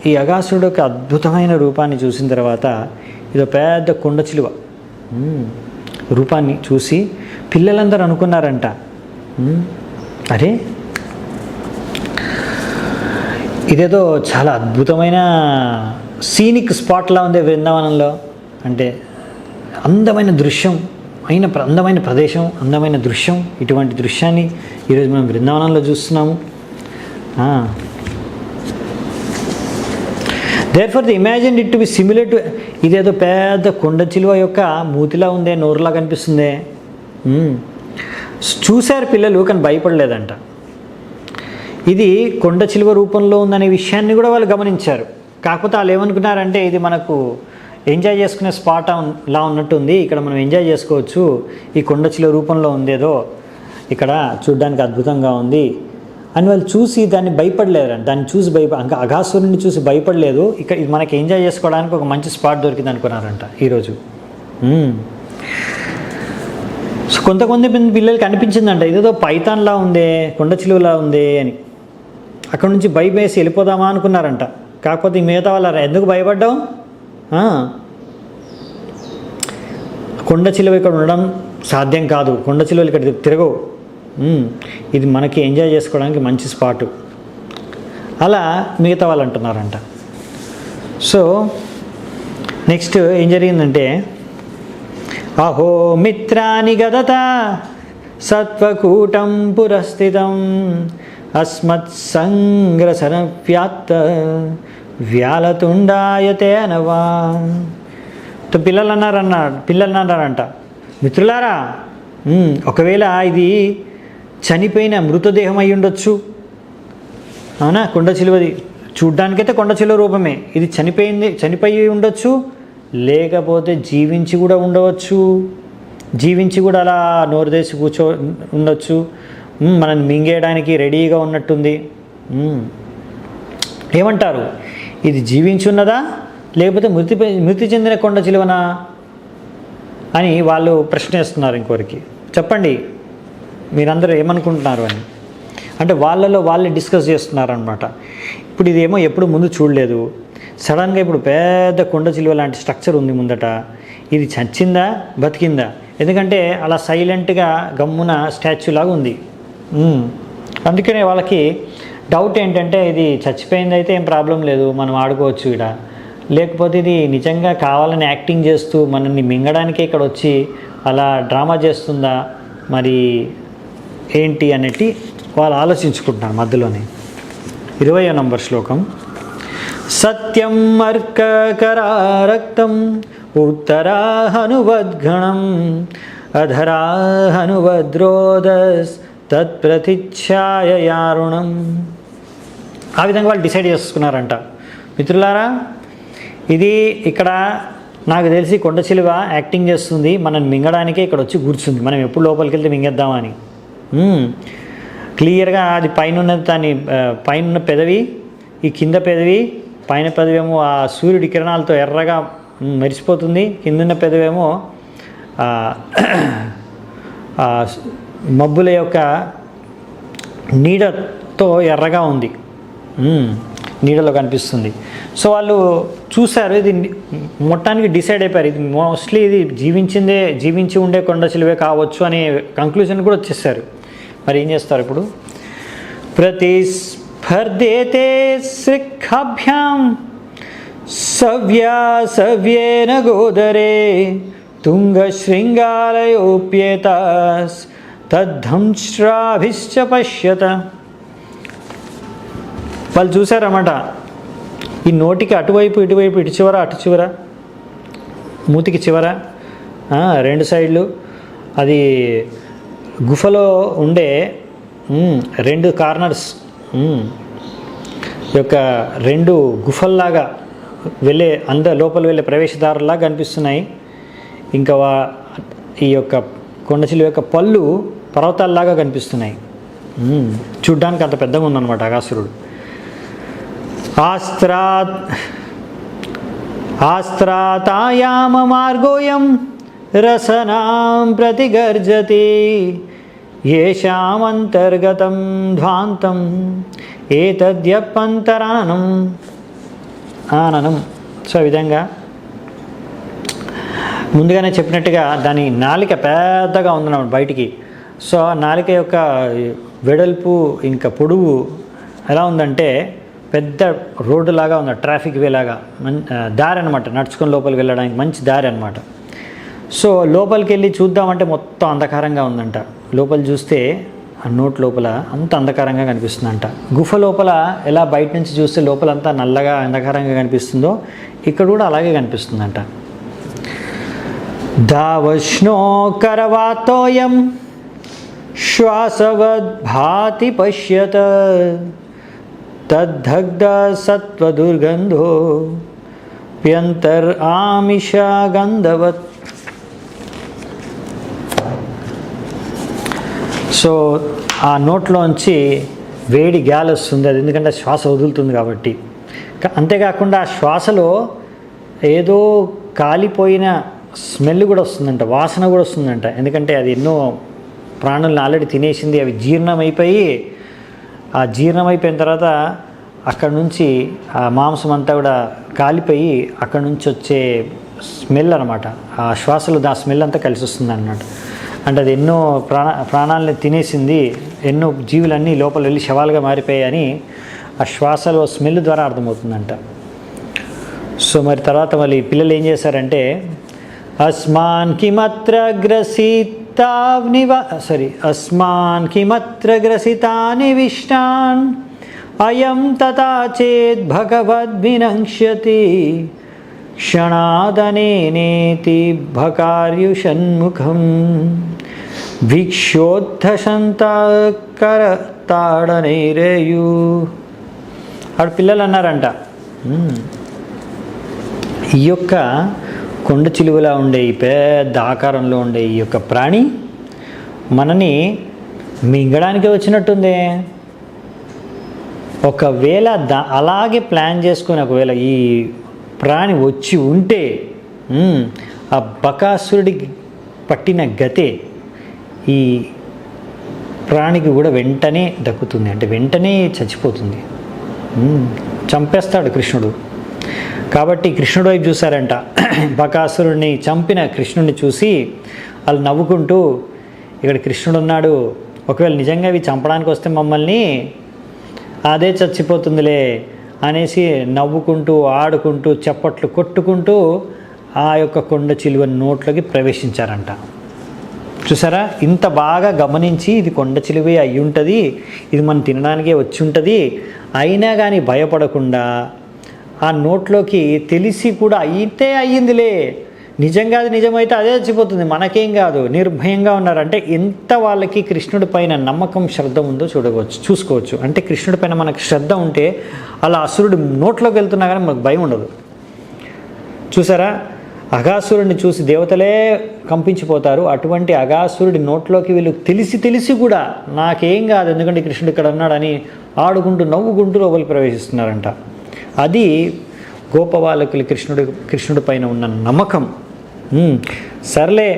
ఈ అఘాసురుడు ఒక అద్భుతమైన రూపాన్ని చూసిన తర్వాత, ఇదో పెద్ద కొండ చిలువ రూపాన్ని చూసి పిల్లలందరూ అనుకున్నారంట, అరే ఇదేదో చాలా అద్భుతమైన సీనిక్ స్పాట్లా ఉంది బృందావనంలో, అంటే అందమైన దృశ్యం, అందమైన ప్రదేశం, అందమైన దృశ్యం. ఇటువంటి దృశ్యాన్ని ఈరోజు మనం బృందావనంలో చూస్తున్నాము. Therefore, they imagined it to be similar to, ఇదేదో పెద్ద కొండ చిలువ యొక్క మూతిలా ఉందే, నోరులా కనిపిస్తుందే. చూశారు పిల్లలు, కానీ భయపడలేదంట. ఇది కొండ చిలువ రూపంలో ఉందనే విషయాన్ని కూడా వాళ్ళు గమనించారు. కాకపోతే వాళ్ళు ఏమనుకున్నారంటే, ఇది మనకు ఎంజాయ్ చేసుకునే స్పాట్ లా ఉన్నట్టుంది, ఇక్కడ మనం ఎంజాయ్ చేసుకోవచ్చు, ఈ కొండ చిలువ రూపంలో ఉందేదో ఇక్కడ చూడ్డానికి అద్భుతంగా ఉంది అని వాళ్ళు చూసి దాన్ని భయపడలేరు, దాన్ని చూసి ఇంకా అఘాసురుడిని చూసి భయపడలేదు. ఇక్కడ ఇది మనకి ఎంజాయ్ చేసుకోవడానికి ఒక మంచి స్పాట్ దొరికింది అనుకున్నారంట ఈరోజు. సో కొంతమంది పిల్లలకి అనిపించిందంట ఇదేదో పైతాన్లా ఉందే, కొండ చిలువలా ఉందే అని. అక్కడ నుంచి భయపేసి వెళ్ళిపోదామా అనుకున్నారంట. కాకపోతే మిగతా వాళ్ళు ఎందుకు భయపడ్డావు, కొండ చిలువ ఇక్కడ ఉండడం సాధ్యం కాదు, కొండ చిలువలు ఇక్కడ తిరగవు, ఇది మనకి ఎంజాయ్ చేసుకోవడానికి మంచి స్పాటు అలా మిగతా వాళ్ళు అంటున్నారంట. సో నెక్స్ట్ ఏం జరిగిందంటే, అహో మిత్రాని గదత సత్వకూటం పురస్థితం అస్మత్ సంగ్రసన వ్యాప్త వ్యాలతుండాయతే అనవా. పిల్లలు అన్నారంట, మిత్రులారా, ఒకవేళ ఇది చనిపోయిన మృతదేహం అయి ఉండొచ్చు, అవునా, కొండ చిలువది చూడ్డానికైతే కొండ చిలువ రూపమే, ఇది చనిపోయి ఉండొచ్చు, లేకపోతే జీవించి కూడా ఉండవచ్చు, జీవించి కూడా అలా నోరుదేసి ఉండొచ్చు, మనల్ని మింగేయడానికి రెడీగా ఉన్నట్టుంది. ఏమంటారు, ఇది జీవించి ఉన్నదా లేకపోతే మృతి చెందిన కొండ చిలువనా అని వాళ్ళు ప్రశ్నిస్తున్నారు ఇంకోరికి. చెప్పండి మీరందరూ ఏమనుకుంటున్నారు అని. అంటే వాళ్ళలో వాళ్ళే డిస్కస్ చేస్తున్నారనమాట. ఇప్పుడు ఇదేమో ఎప్పుడు ముందు చూడలేదు, సడన్గా ఇప్పుడు పెద్ద కొండ చిలువ లాంటి స్ట్రక్చర్ ఉంది ముందట, ఇది చచ్చిందా బతికిందా, ఎందుకంటే అలా సైలెంట్గా గమ్మున స్టాచ్యూ లాగా ఉంది. అందుకనే వాళ్ళకి డౌట్ ఏంటంటే ఇది చచ్చిపోయింది అయితే ఏం ప్రాబ్లం లేదు, మనం ఆడుకోవచ్చు ఇక్కడ, లేకపోతే ఇది నిజంగా కావాలని యాక్టింగ్ చేస్తూ మనల్ని మింగడానికే ఇక్కడ వచ్చి అలా డ్రామా చేస్తుందా మరి ఏంటి అనేటి వాళ్ళు ఆలోచించుకుంటున్నారు మధ్యలోనే. 20వ నంబర్ శ్లోకం. సత్యం అర్కకరారక్తం ఉత్తరాహనువద్గణం అధరాహనువద్రోదస్ తత్ప్రతిచ్ఛాయయారుణం. ఆ విధంగా వాళ్ళు డిసైడ్ చేసుకున్నారంట. మిత్రులారా, ఇది ఇక్కడ నాకు తెలిసి కొండ చిలువ యాక్టింగ్ చేస్తుంది, మనల్ని మింగడానికే ఇక్కడ వచ్చి కూర్చుంది, మనం ఎప్పుడు లోపలికి వెళ్తే మింగేద్దామని. క్లియర్గా అది పైన దాని పైన పెదవి, ఈ కింద పెదవి, పైన పెదవేమో ఆ సూర్యుడి కిరణాలతో ఎర్రగా మెరిసిపోతుంది, కిందన్న పెదవేమో మబ్బుల యొక్క నీడతో ఎర్రగా ఉంది, నీడలో కనిపిస్తుంది. సో వాళ్ళు చూశారు, ఇది మొత్తానికి డిసైడ్ అయిపోయారు, ఇది మోస్ట్లీ ఇది జీవించి ఉండే కొండ చిలువే కావచ్చు అనే కంక్లూజన్ కూడా వచ్చేసారు. మరి ఏం చేస్తారు ఇప్పుడు? ప్రతిస్పర్ధేతే శృఖాభ్యాం సవ్యేన గోదరే తుంగశృంగాలయోప్యేతాస్ తద్ధంశ్రాభిశ్చ పశ్యత. వాళ్ళు చూశారన్నమాట, ఈ నోటికి అటువైపు ఇటువైపు, ఇటు చివర అటు చివర, మూతికి చివర, రెండు సైడ్లు, అది గుఫలో ఉండే రెండు కార్నర్స్ యొక్క రెండు గుఫల్లాగా వెళ్ళే లోపల వెళ్ళే ప్రవేశదారులాగా కనిపిస్తున్నాయి. ఇంకా ఈ యొక్క కొండ చిలువ యొక్క పళ్ళు పర్వతాల్లాగా కనిపిస్తున్నాయి. చూడ్డానికి అంత పెద్దగా ఉందన్నమాట అఘాసురుడు. ఆస్త్రాతాయామ మార్గోయం రసనాం ప్రతిగర్జతి యేషామంతర్గతం ధ్వాంతం ఏతద్యప్పంతరానం ఆననం. సో ఈ విధంగా ముందుగానే చెప్పినట్టుగా దాని నాలిక పెద్దగా ఉందన్నమాట బయటికి. సో ఆ నాలిక యొక్క వెడల్పు ఇంకా పొడవు ఎలా ఉందంటే పెద్ద రోడ్డు లాగా ఉంది, ట్రాఫిక్ వే లాగా, దారి అనమాట, నడుచుకొని లోపలికి వెళ్ళడానికి మంచి దారి అనమాట. సో లోపలికి వెళ్ళి చూద్దామంటే మొత్తం అంధకారంగా ఉందంట. లోపల చూస్తే ఆ నోట్ లోపల అంత అంధకారంగా కనిపిస్తుందంట. గుఫ లోపల ఎలా బయట నుంచి చూస్తే లోపలంతా నల్లగా అంధకారంగా కనిపిస్తుందో ఇక్కడ కూడా అలాగే కనిపిస్తుందంట. దావష్ణో కరవాతోయం శ్వాసవద్భాతి పశ్యత తద్దగ్ధ సత్వదుర్గంధో ప్యంతర్ ఆమిషా గంధవత్. సో ఆ నోట్లోంచి వేడి గాలి వస్తుంది, అది ఎందుకంటే శ్వాస వదులుతుంది కాబట్టి. అంతేకాకుండా ఆ శ్వాసలో ఏదో కాలిపోయిన స్మెల్ కూడా వస్తుందంట, వాసన కూడా వస్తుందంట. ఎందుకంటే అది ఎన్నో ప్రాణులను ఆల్రెడీ తినేసింది, అవి జీర్ణమైపోయి, ఆ జీర్ణమైపోయిన తర్వాత అక్కడ నుంచి ఆ మాంసం అంతా కూడా కాలిపోయి అక్కడ నుంచి వచ్చే స్మెల్ అనమాట. ఆ శ్వాసలో ఆ స్మెల్ అంతా కలిసి వస్తుంది అన్నమాట. అంటే అది ఎన్నో ప్రాణాలని తినేసింది, ఎన్నో జీవులన్నీ లోపల వెళ్ళి శవాలుగా మారిపోయాయని ఆ శ్వాసలో స్మెల్ ద్వారా అర్థమవుతుందంట. సో మరి తర్వాత మళ్ళీ పిల్లలు ఏం చేశారంటే, అస్మాన్ కిమత్ర గ్రసితాని విష్టాన్ అయం తథా చేద్ భగవద్వినంక్ష్యతి క్షణాదనేనేతి భకార్యుషన్ముఖం వీక్షోద్ధశంతకరతాడనైరేయు. ఆడు పిల్లలు అన్నారంట, ఈ యొక్క కొండ చిలువలా ఉండే ఈ పెద్ద ఆకారంలో ఉండే ఈ యొక్క ప్రాణి మనని మింగడానికే వచ్చినట్టుందే. ఒకవేళ అలాగే ప్లాన్ చేసుకొని ఒకవేళ ఈ ప్రాణి వచ్చి ఉంటే ఆ బకాసురుడికి పట్టిన గతే ఈ ప్రాణికి కూడా వెంటనే దక్కుతుంది, అంటే వెంటనే చచ్చిపోతుంది, చంపేస్తాడు కృష్ణుడు. కాబట్టి కృష్ణుడు వైపు చూశారంట. బకాసురుడిని చంపిన కృష్ణుడిని చూసి వాళ్ళు నవ్వుకుంటూ, ఇక్కడ కృష్ణుడు ఉన్నాడు, ఒకవేళ నిజంగా ఇవి చంపడానికి వస్తే మమ్మల్ని అదే చచ్చిపోతుందిలే అనేసి నవ్వుకుంటూ ఆడుకుంటూ చప్పట్లు కొట్టుకుంటూ ఆ యొక్క కొండ చిలువ నోట్లోకి ప్రవేశించారంట. చూసారా, ఇంత బాగా గమనించి ఇది కొండ చిలువే అయి ఉంటుంది, ఇది మనం తినడానికే వచ్చి ఉంటుంది, అయినా కానీ భయపడకుండా ఆ నోట్లోకి తెలిసి కూడా అయితే అయ్యిందిలే, నిజంగా అది నిజమైతే అదే చచ్చిపోతుంది, మనకేం కాదు, నిర్భయంగా ఉన్నారంటే ఎంత వాళ్ళకి కృష్ణుడి పైన నమ్మకం శ్రద్ధ ఉందో చూసుకోవచ్చు. అంటే కృష్ణుడి పైన మనకు శ్రద్ధ ఉంటే అలా అసురుడు నోట్లోకి వెళ్తున్నా కానీ మనకు భయం ఉండదు. చూసారా, అఘాసురుడిని చూసి దేవతలే కంపించిపోతారు, అటువంటి అఘాసురుడి నోట్లోకి వీళ్ళు తెలిసి కూడా నాకేం కాదు, ఎందుకంటే కృష్ణుడు ఇక్కడ ఉన్నాడని ఆడుకుంటూ నవ్వుకుంటూ లోపలికి ప్రవేశిస్తున్నారంట. అది గోపబాలకులు కృష్ణుడి పైన ఉన్న నమ్మకం. సర్లే,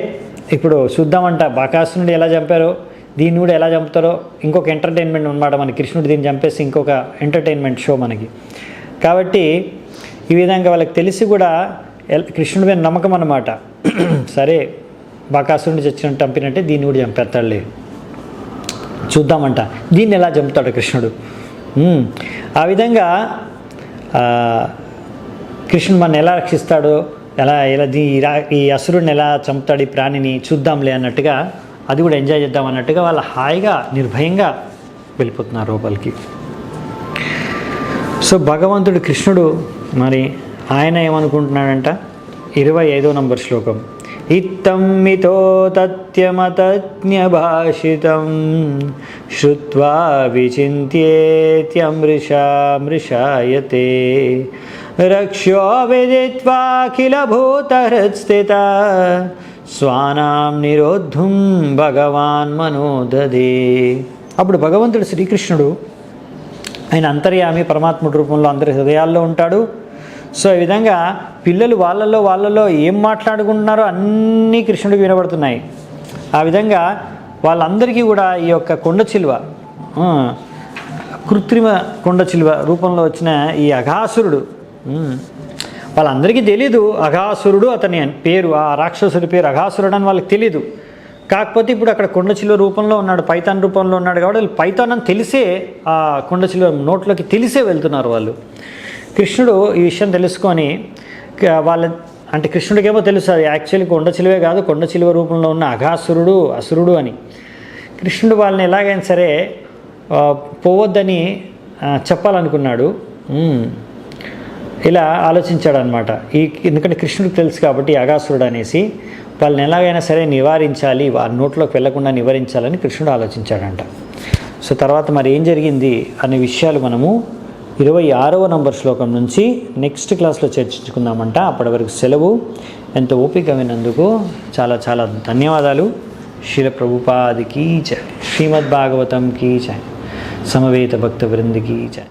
ఇప్పుడు చూద్దామంట బకాసురుడు ఎలా చంపారో, దీన్ని కూడా ఎలా చంపుతారో. ఇంకొక ఎంటర్టైన్మెంట్ అన్నమాట మనకి, కృష్ణుడు దీన్ని చంపేసి ఇంకొక ఎంటర్టైన్మెంట్ షో మనకి. కాబట్టి ఈ విధంగా వాళ్ళకి తెలిసి కూడా కృష్ణుడి మీద నమ్మకం అన్నమాట. సరే, బకాసురుడిని చచ్చినట్టు చంపినట్టే దీన్ని కూడా చంపేస్తాడులే, చూద్దామంట దీన్ని ఎలా చంపుతాడు కృష్ణుడు. ఆ విధంగా కృష్ణుడు మన ఎలా రక్షిస్తాడో, ఎలా ఈ అసురుడిని ఎలా చంపుతాడు ఈ ప్రాణిని చూద్దాంలే అన్నట్టుగా, అది కూడా ఎంజాయ్ చేద్దాం అన్నట్టుగా వాళ్ళు హాయిగా నిర్భయంగా వెళ్ళిపోతున్నారు లోపలికి. సో భగవంతుడు కృష్ణుడు మరి ఆయన ఏమనుకుంటున్నాడంట, 25వ నంబర్ శ్లోకం. ఇత్తం మితో తత్యమతజ్ఞభాషితం శ్రుత్వా విచింత్యేత్యమృషాయతే రక్ష్యో విదిత్వాఖిల భూతహృత్స్థిత స్వానాం నిరోద్ధుం భగవాన్ మనోదదే. అప్పుడు భగవంతుడు శ్రీకృష్ణుడు, ఆయన అంతర్యామి పరమాత్ముడి రూపంలో అందరి హృదయాల్లో ఉంటాడు. సో ఈ విధంగా పిల్లలు వాళ్ళలో ఏం మాట్లాడుకుంటున్నారో అన్నీ కృష్ణుడికి వినబడుతున్నాయి. ఆ విధంగా వాళ్ళందరికీ కూడా ఈ యొక్క కొండ చిలువ, కృత్రిమ కొండ చిలువ రూపంలో వచ్చిన ఈ అఘాసురుడు, వాళ్ళందరికీ తెలీదు అఘాసురుడు అతని పేరు, ఆ రాక్షసుడి పేరు అఘాసురుడు అని వాళ్ళకి తెలీదు. కాకపోతే ఇప్పుడు అక్కడ కొండ చిలువ రూపంలో ఉన్నాడు, పైతాన్ రూపంలో ఉన్నాడు కాబట్టి వాళ్ళు పైతాన్ అని తెలిసే ఆ కొండ చిలువ నోట్లోకి తెలిసే వెళ్తున్నారు వాళ్ళు. కృష్ణుడు ఈ విషయం తెలుసుకొని అంటే కృష్ణుడికేమో తెలుసు అది యాక్చువల్లీ కొండ చిలువే కాదు, కొండ చిలువ రూపంలో ఉన్న అసురుడు అని. కృష్ణుడు వాళ్ళని ఎలాగైనా సరే పోవద్దని చెప్పాలనుకున్నాడు. ఇలా ఆలోచించాడు అనమాట. ఎందుకంటే కృష్ణుడికి తెలుసు కాబట్టి అఘాసురుడు అనేసి వాళ్ళని ఎలాగైనా సరే నివారించాలి, వారి నోట్లోకి వెళ్లకుండా నివారించాలని కృష్ణుడు ఆలోచించాడంట. సో తర్వాత మరి ఏం జరిగింది అనే విషయాలు మనము 26వ నంబర్ శ్లోకం నుంచి నెక్స్ట్ క్లాస్లో చర్చించుకుందామంట. అప్పటి వరకు సెలవు. ఎంతో ఓపిక విన్నందుకు చాలా చాలా ధన్యవాదాలు. శ్రీల ప్రభుపాదికి జై, శ్రీమద్ భాగవతం కీ జై. సమవేత భక్త వృందికి జయ.